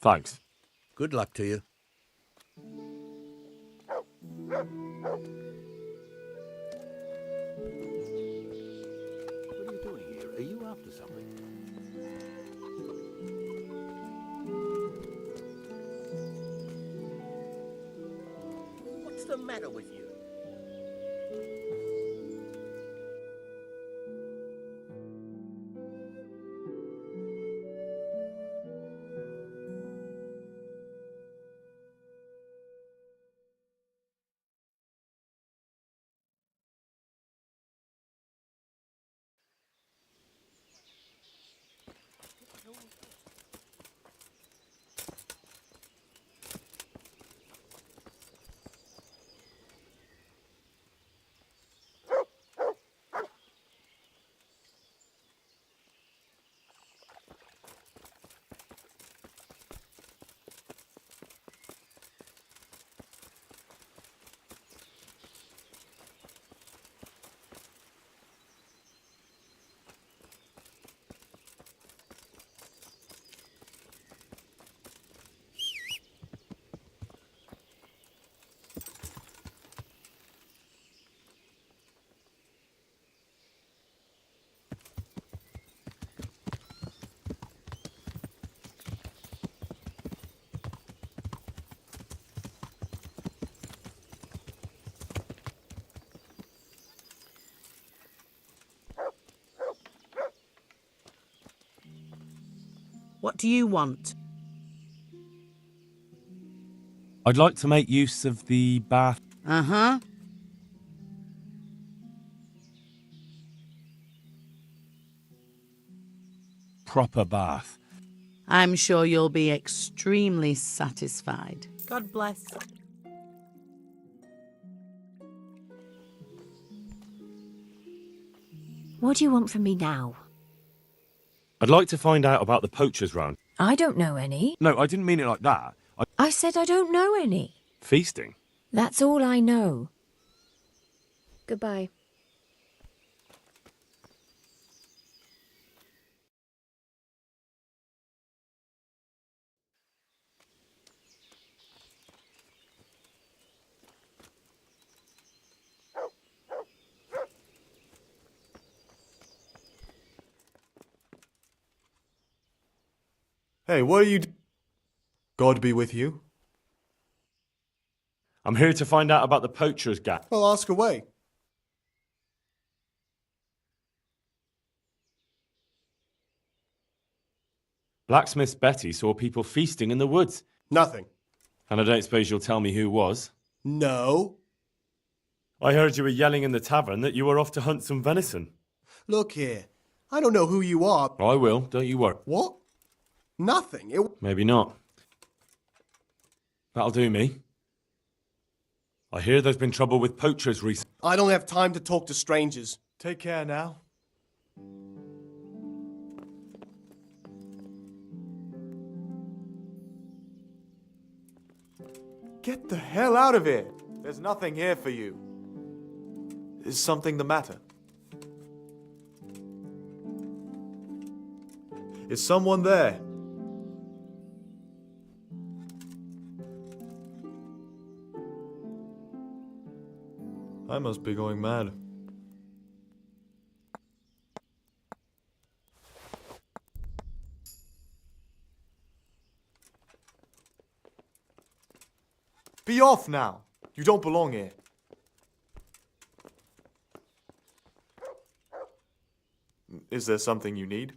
Thanks. Good luck to you. What are you doing here? Are you after something? What's the matter with you? What do you want? I'd like to make use of the bath. Uh-huh. Proper bath. I'm sure you'll be extremely satisfied. God bless. What do you want from me now? I'd like to find out about the poachers round. I don't know any. No, I didn't mean it like that. I said I don't know any. Feasting? That's all I know. Goodbye. Hey, what are you God be with you. I'm here to find out about the poachers, Gat. Well, ask away. Blacksmith Betty saw people feasting in the woods. Nothing. And I don't suppose you'll tell me who was? No. I heard you were yelling in the tavern that you were off to hunt some venison. Look here. I don't know who you are. I will, don't you worry. What? Nothing. Maybe not. That'll do me. I hear there's been trouble with poachers recently. I don't have time to talk to strangers. Take care now. Get the hell out of here! There's nothing here for you. Is something the matter? Is someone there? I must be going mad. Be off now! You don't belong here. Is there something you need?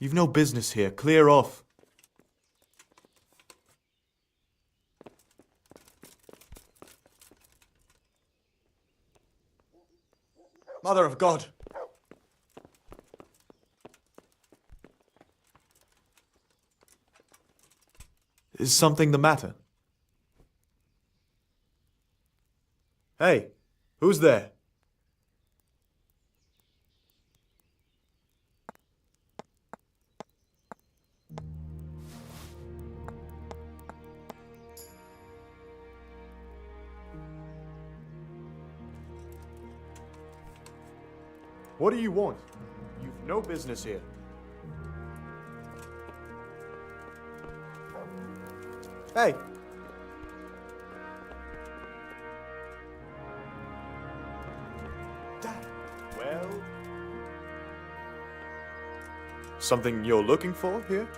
You've no business here. Clear off. Mother of God! Is something the matter? Hey, who's there? What do you want? You've no business here. Hey! Dad. Well... Something you're looking for here?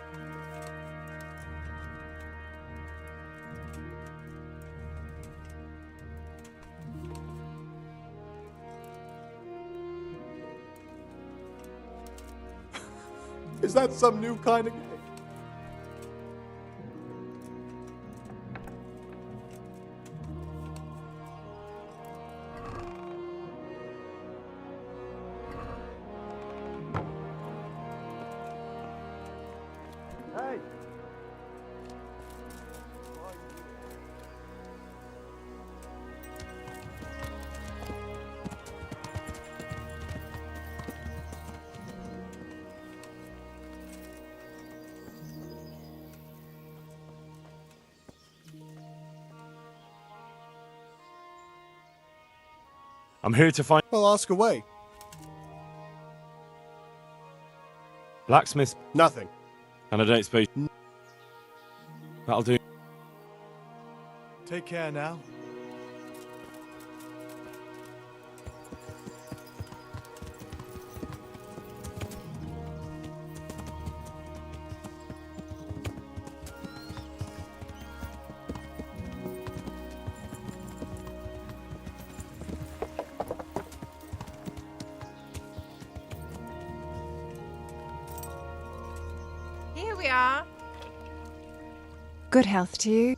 Is that some new kind of game? Hey! I'm here to find... Well, ask away. Blacksmith... Nothing. And I don't suppose... That'll do. Take care now. Here we are. Good health to you.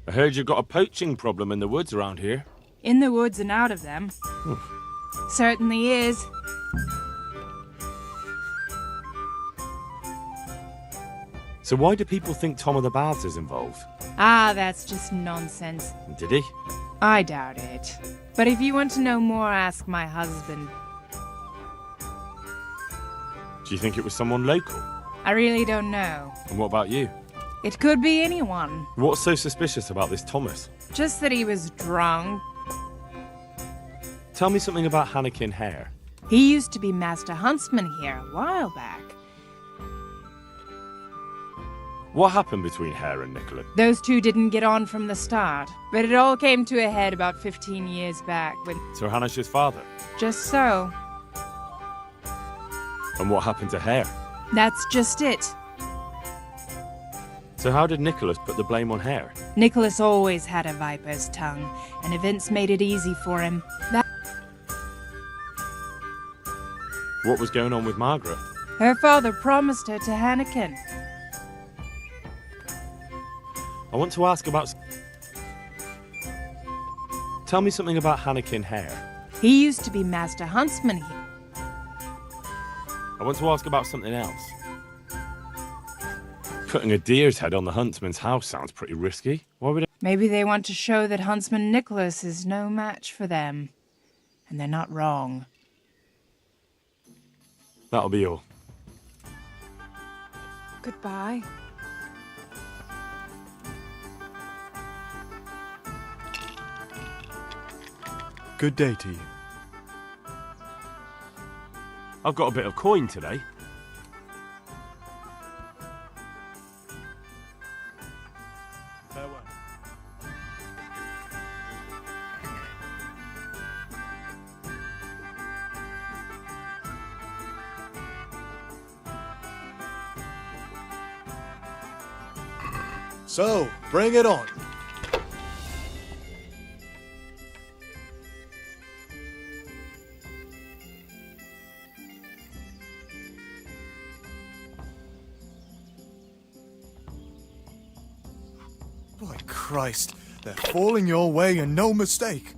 I heard you've got a poaching problem in the woods around here. In the woods and out of them. Certainly is. So why do people think Tom of the Baths is involved? Ah, that's just nonsense. Did he? I doubt it. But if you want to know more, ask my husband. Do you think it was someone local? I really don't know. And what about you? It could be anyone. What's so suspicious about this Thomas? Just that he was drunk. Tell me something about Hannekin Hare. He used to be Master Huntsman here a while back. What happened between Hare and Nicholas? Those two didn't get on from the start, but it all came to a head about 15 years back when... Sir Hanish's father? Just so. And what happened to Hare? That's just it. So how did Nicholas put the blame on Hare? Nicholas always had a viper's tongue, and events made it easy for him. What was going on with Margaret? Her father promised her to Hannekin. I want to ask about... Tell me something about Hannekin Hare. He used to be Master Huntsman here. I want to ask about something else. Putting a deer's head on the huntsman's house sounds pretty risky. Why would it... Maybe they want to show that Huntsman Nicholas is no match for them. And they're not wrong. That'll be all. Goodbye. Good day to you. I've got a bit of coin today. Farewell. So, bring it on. By Christ, they're falling your way and no mistake.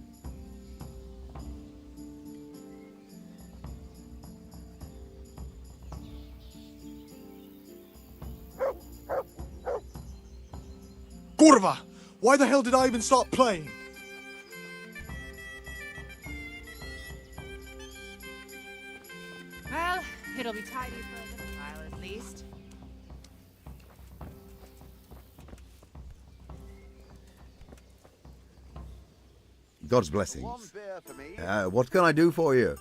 Kurva! Why the hell did I even start playing? Well, it'll be tidy for a little while at least. God's blessings. What can I do for you?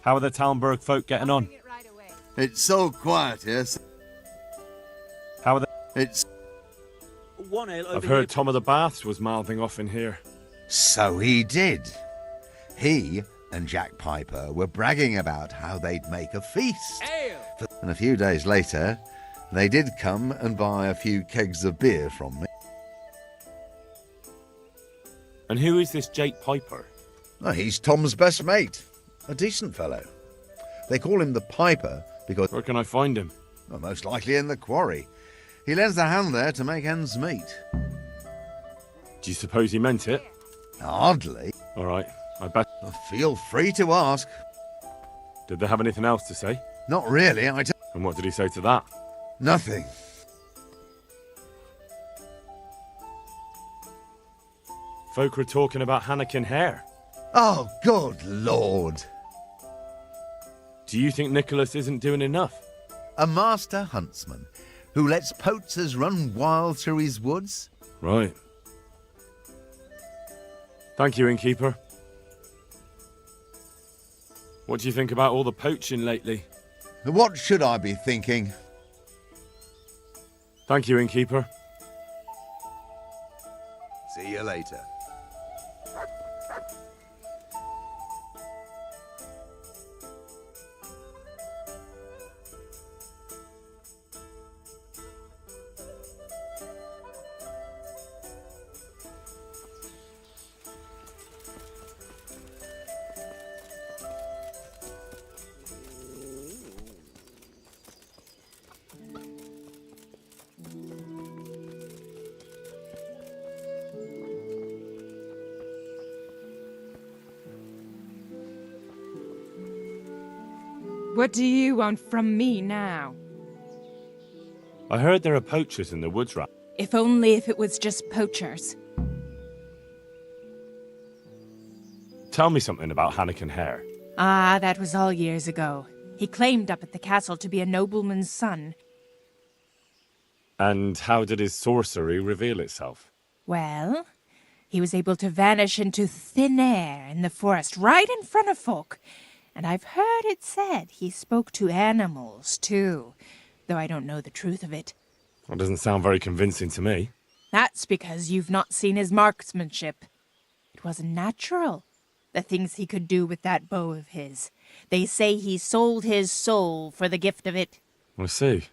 How are the Talmberg folk getting on? It's so quiet here. How are the... It's... I've heard Tom of the Baths was mouthing off in here. So he did. He and Jack Piper were bragging about how they'd make a feast. And a few days later, they did come and buy a few kegs of beer from me. And who is this Jake Piper? Oh, he's Tom's best mate. A decent fellow. They call him the Piper because... Where can I find him? Well, most likely in the quarry. He lends a hand there to make ends meet. Do you suppose he meant it? Hardly. All right, I bet... Feel free to ask. Did they have anything else to say? Not really, And what did he say to that? Nothing. Folk were talking about Hannekin Hare. Oh, good Lord. Do you think Nicholas isn't doing enough? A master huntsman who lets poachers run wild through his woods? Right. Thank you, innkeeper. What do you think about all the poaching lately? What should I be thinking? Thank you, innkeeper. See you later. What do you want from me now? I heard there are poachers in the woods, right? If only if it was just poachers. Tell me something about Hannikin Hare. Ah, that was all years ago. He claimed up at the castle to be a nobleman's son. And how did his sorcery reveal itself? Well, he was able to vanish into thin air in the forest right in front of folk. And I've heard it said he spoke to animals, too, though I don't know the truth of it. That doesn't sound very convincing to me. That's because you've not seen his marksmanship. It wasn't natural, the things he could do with that bow of his. They say he sold his soul for the gift of it. I see.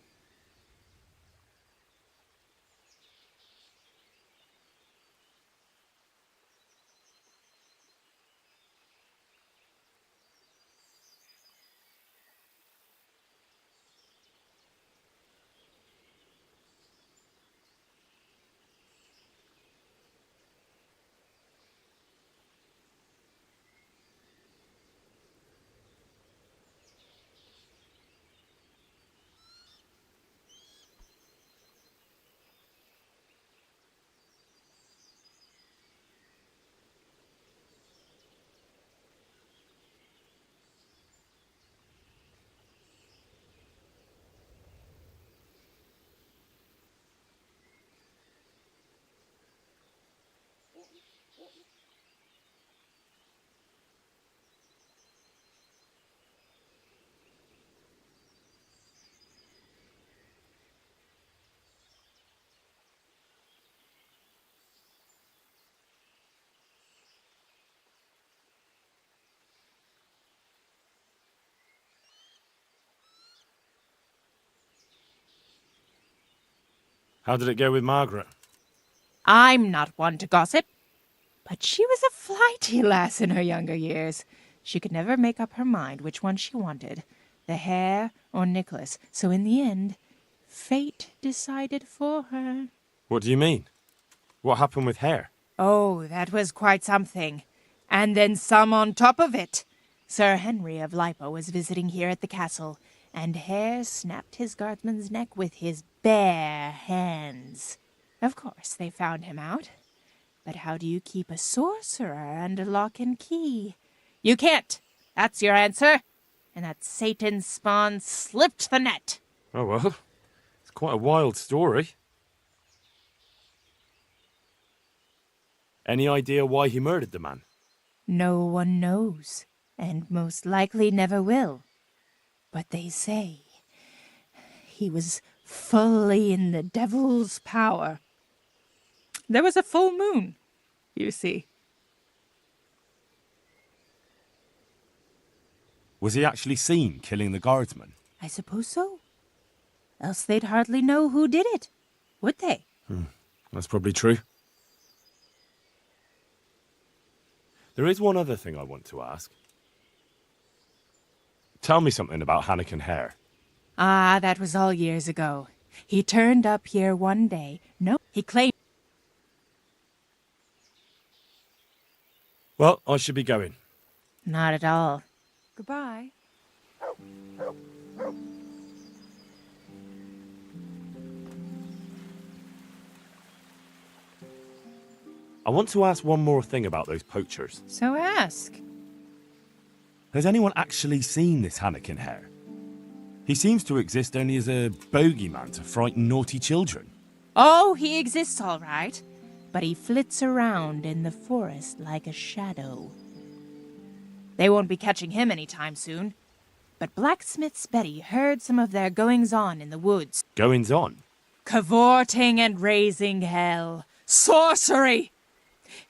How did it go with Margaret? I'm not one to gossip, but she was a flighty lass in her younger years. She could never make up her mind which one she wanted, the hare or Nicholas, so in the end, fate decided for her. What do you mean? What happened with Hare? Oh, that was quite something. And then some on top of it. Sir Henry of Lipo was visiting here at the castle, and Hare snapped his guardsman's neck with his bare hands. Of course, they found him out. But how do you keep a sorcerer under lock and key? You can't. That's your answer. And that Satan's spawn slipped the net. Oh, well. It's quite a wild story. Any idea why he murdered the man? No one knows, and most likely never will. But they say he was fully in the devil's power. There was a full moon, you see. Was he actually seen killing the guardsman? I suppose so. Else they'd hardly know who did it, would they? That's probably true. There is one other thing I want to ask. Tell me something about Hannikin Hare. Ah, that was all years ago. He turned up here one day. No, he claimed... Well, I should be going. Not at all. Goodbye. I want to ask one more thing about those poachers. So ask. Has anyone actually seen this Hannikin Hare? He seems to exist only as a bogeyman to frighten naughty children. Oh, he exists all right. But he flits around in the forest like a shadow. They won't be catching him anytime soon. But Blacksmith's Betty heard some of their goings-on in the woods. Goings-on? Cavorting and raising hell. Sorcery!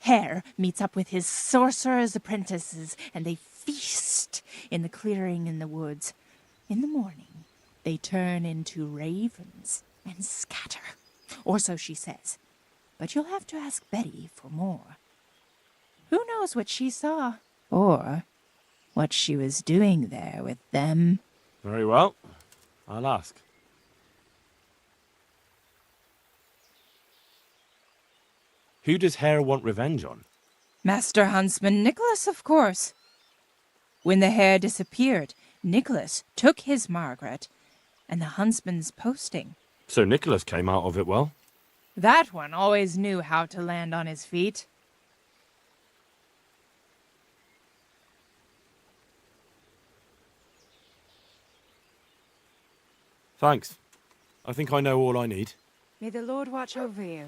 Hare meets up with his sorcerer's apprentices, and they feast in the clearing in the woods. In the morning, they turn into ravens and scatter. Or so she says. But you'll have to ask Betty for more. Who knows what she saw? Or what she was doing there with them? Very well. I'll ask. Who does Hare want revenge on? Master Huntsman Nicholas, of course. When the hare disappeared, Nicholas took his Margaret and the huntsman's posting. So Nicholas came out of it well. That one always knew how to land on his feet. Thanks. I think I know all I need. May the Lord watch over you.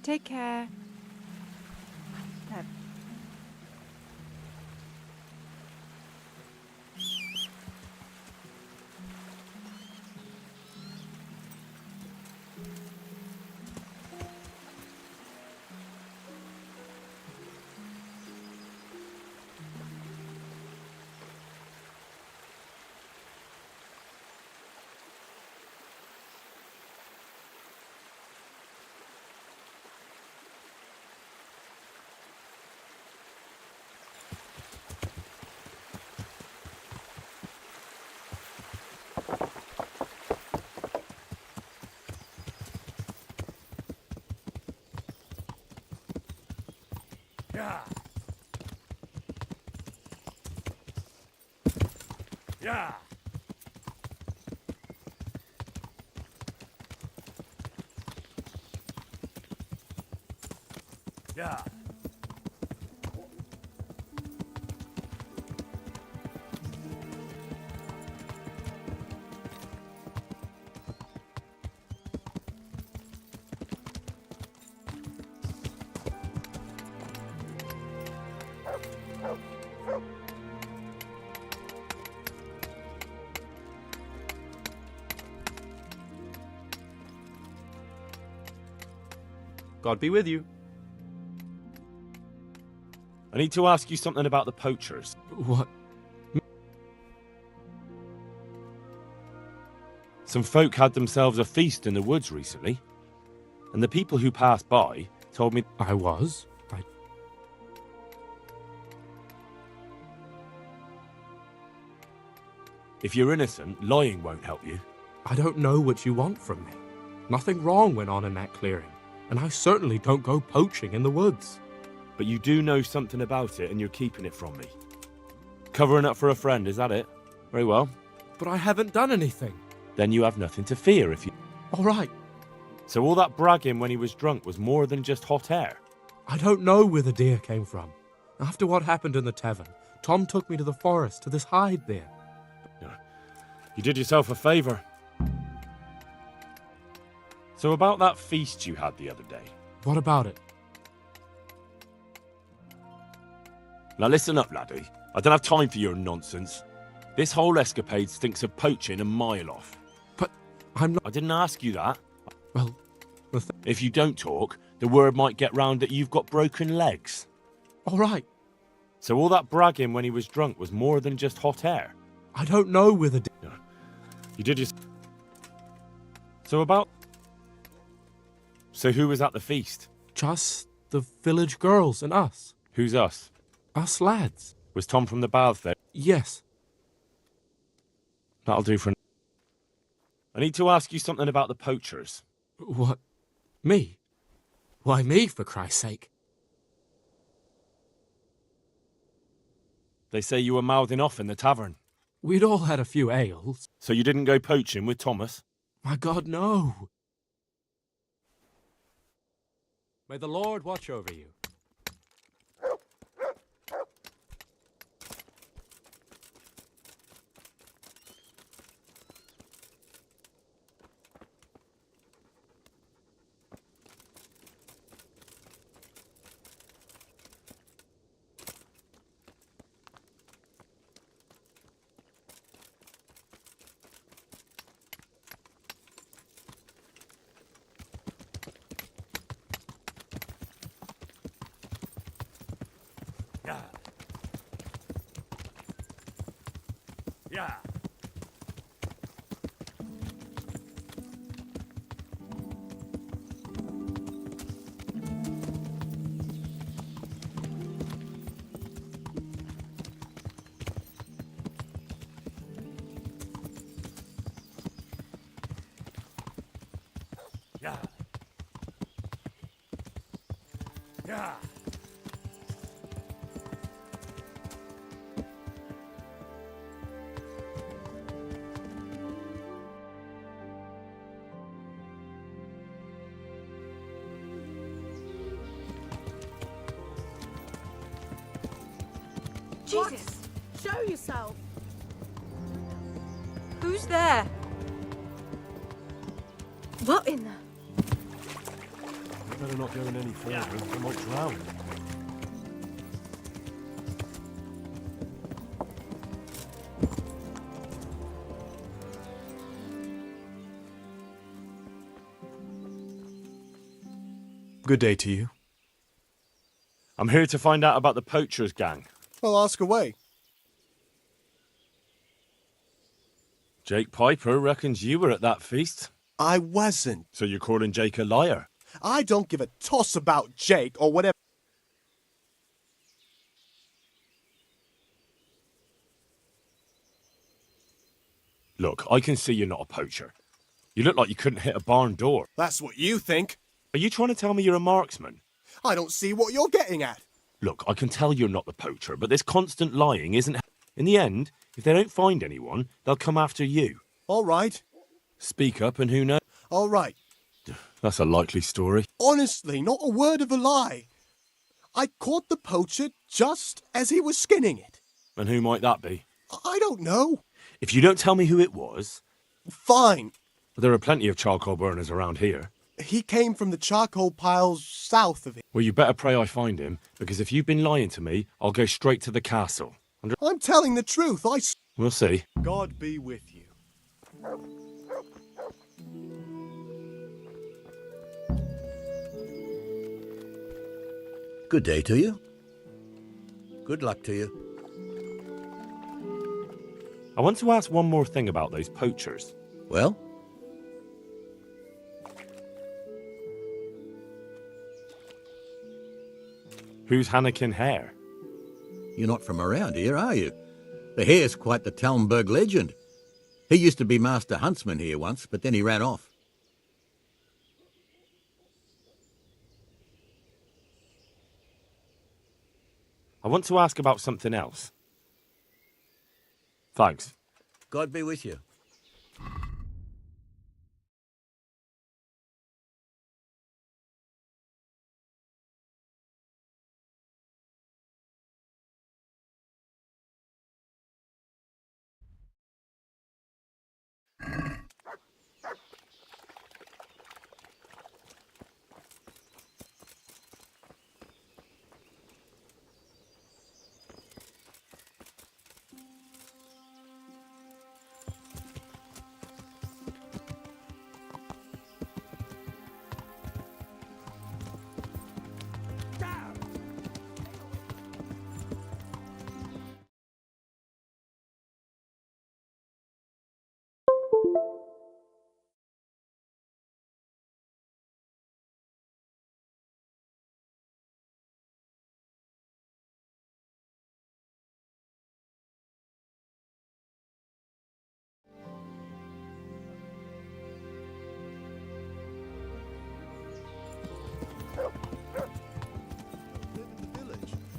Take care. Yeah. Yeah. Yeah. God be with you. I need to ask you something about the poachers. What? Some folk had themselves a feast in the woods recently, and the people who passed by told me... I was? If you're innocent, lying won't help you. I don't know what you want from me. Nothing wrong went on in that clearing, and I certainly don't go poaching in the woods. But you do know something about it, and you're keeping it from me. Covering up for a friend, is that it? Very well. But I haven't done anything. Then you have nothing to fear if you... All right. So all that bragging when he was drunk was more than just hot air? I don't know where the deer came from. After what happened in the tavern, Tom took me to the forest to this hide there. You did yourself a favour. So about that feast you had the other day. What about it? Now listen up, laddie. I don't have time for your nonsense. This whole escapade stinks of poaching a mile off. But I'm not... I didn't ask you that. Well, if you don't talk, the word might get round that you've got broken legs. All right. So all that bragging when he was drunk was more than just hot air? I don't know where the... You did just... So about... So who was at the feast? Just the village girls and us. Who's us? Us lads. Was Tom from the baths there? Yes. That'll do for... I need to ask you something about the poachers. What? Me? Why me, for Christ's sake? They say you were mouthing off in the tavern. We'd all had a few ales. So you didn't go poaching with Thomas? My God, no. May the Lord watch over you. Yeah. Yeah. Jesus! Show yourself! Who's there? What in the... You better not go in any further. I might drown. Good day to you. I'm here to find out about the poachers gang. Well, ask away. Jake Piper reckons you were at that feast. I wasn't. So you're calling Jake a liar? I don't give a toss about Jake or whatever. Look, I can see you're not a poacher. You look like you couldn't hit a barn door. That's what you think. Are you trying to tell me you're a marksman? I don't see what you're getting at. Look, I can tell you're not the poacher, but this constant lying isn't... In the end, if they don't find anyone, they'll come after you. All right. Speak up and who knows? All right. That's a likely story. Honestly, not a word of a lie. I caught the poacher just as he was skinning it. And who might that be? I don't know. If you don't tell me who it was... Fine. There are plenty of charcoal burners around here. He came from the charcoal piles south of it. Well, you better pray I find him, because if you've been lying to me, I'll go straight to the castle. I'm telling the truth. We'll see. God be with you. Good day to you. Good luck to you. I want to ask one more thing about those poachers. Well? Who's Hannekin Hare? You're not from around here, are you? The Hare's quite the Talmberg legend. He used to be master huntsman here once, but then he ran off. I want to ask about something else. Thanks. God be with you.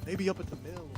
Maybe up at the mill.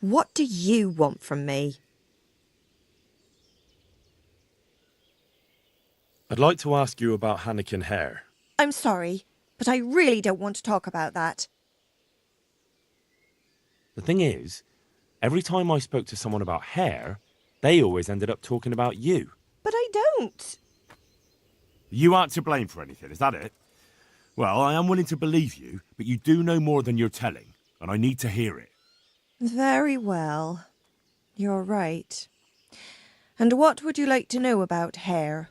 What do you want from me? I'd like to ask you about Hannikin Hare. I'm sorry, but I really don't want to talk about that. The thing is, every time I spoke to someone about Hare, they always ended up talking about you. But I don't. You aren't to blame for anything, is that it? Well, I am willing to believe you, but you do know more than you're telling, and I need to hear it. Very well. You're right. And what would you like to know about Hare?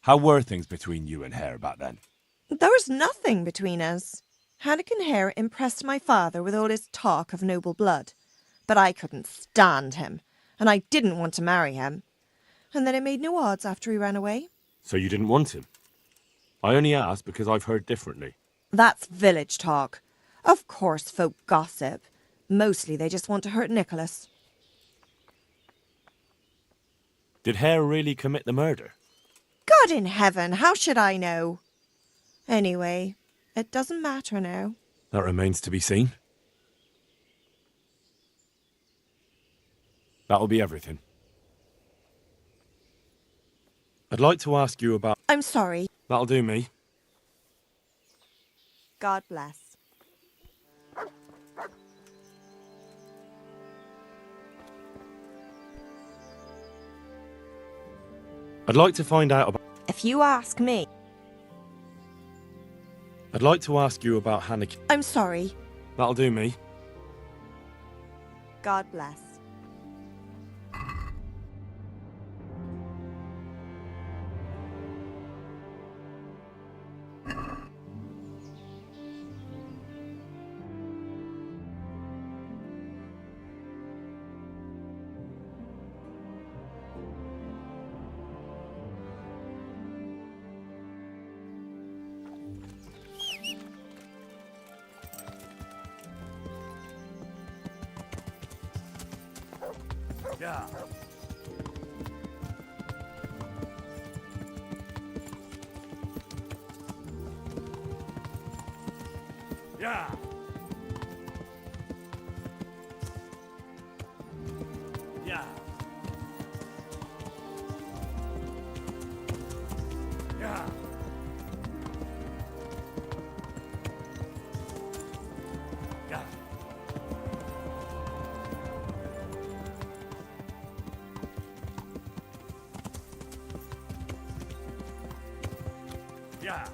How were things between you and Hare back then? There was nothing between us. Hannikin Hare impressed my father with all his talk of noble blood. But I couldn't stand him, and I didn't want to marry him. And then it made no odds after he ran away. So you didn't want him? I only asked because I've heard differently. That's village talk. Of course folk gossip. Mostly they just want to hurt Nicholas. Did Hare really commit the murder? God in heaven, how should I know? Anyway, it doesn't matter now. That remains to be seen. That'll be everything. I'd like to ask you about... I'm sorry. That'll do me. God bless. I'd like to find out about... If you ask me... I'd like to ask you about Hannikin... I'm sorry. That'll do me. God bless. Yeah. Yeah. Yeah. Yeah. Yeah. Yeah.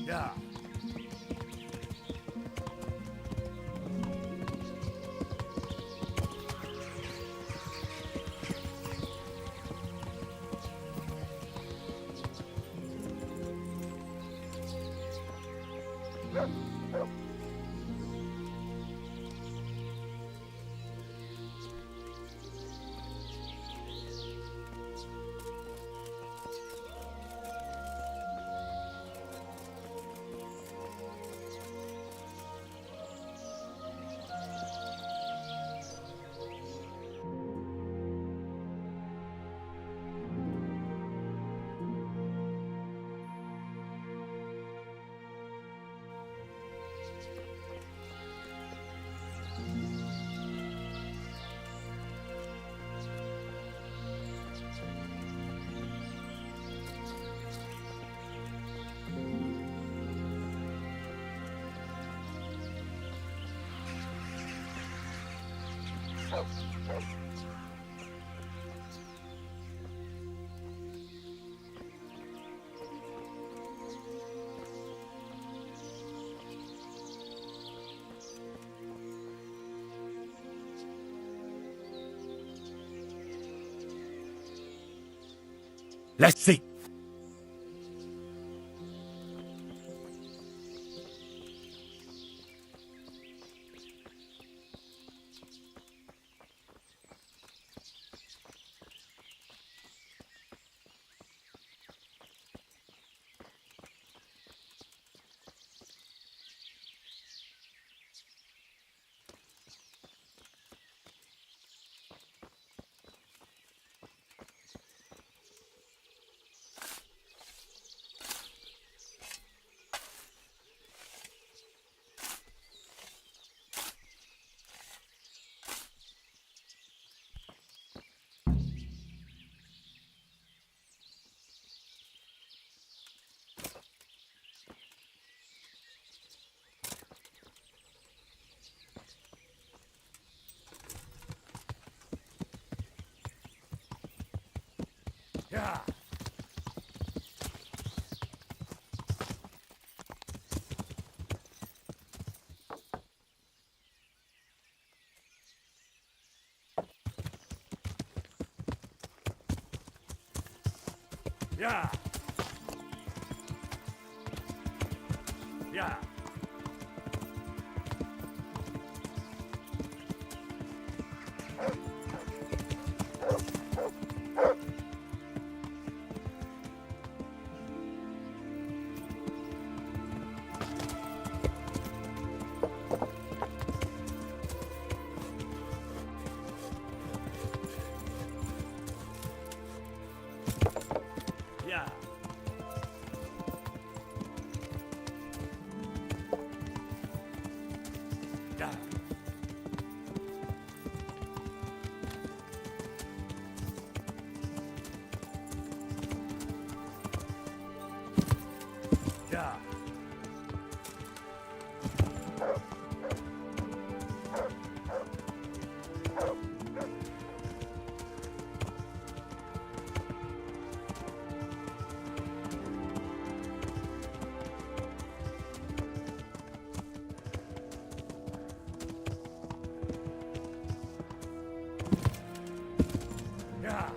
Yeah. Let's see. Yeah. Yeah. Yeah. Yeah. Yeah. Yeah.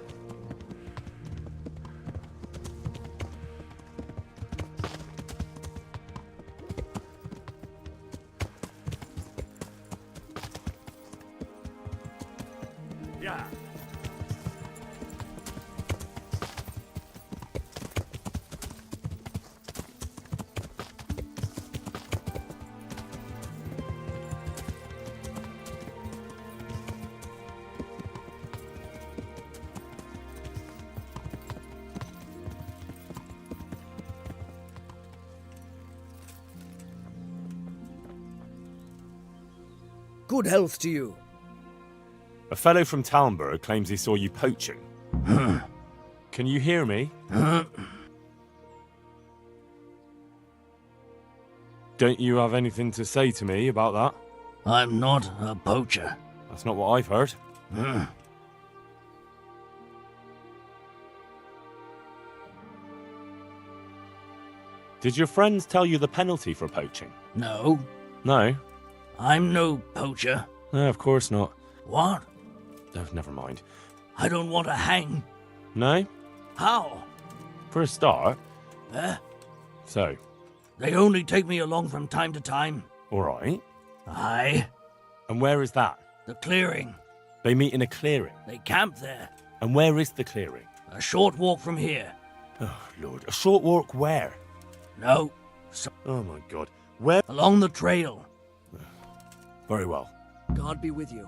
Yeah. Good health to you. A fellow from Talmberg claims he saw you poaching. Can you hear me? Don't you have anything to say to me about that? I'm not a poacher. That's not what I've heard. Did your friends tell you the penalty for poaching? No, No? I'm no poacher. No, of course not. What? Oh, never mind. I don't want to hang. No? How? For a start. Eh? So, They only take me along from time to time. alright. Aye. And where is that? The clearing. They meet in a clearing. They camp there. And where is the clearing? A short walk from here. Oh, Lord. A short walk where? No. Oh, my God. Where? Along the trail. Very well. God be with you.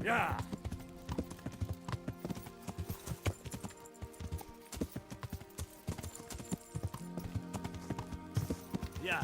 Yeah. Yeah.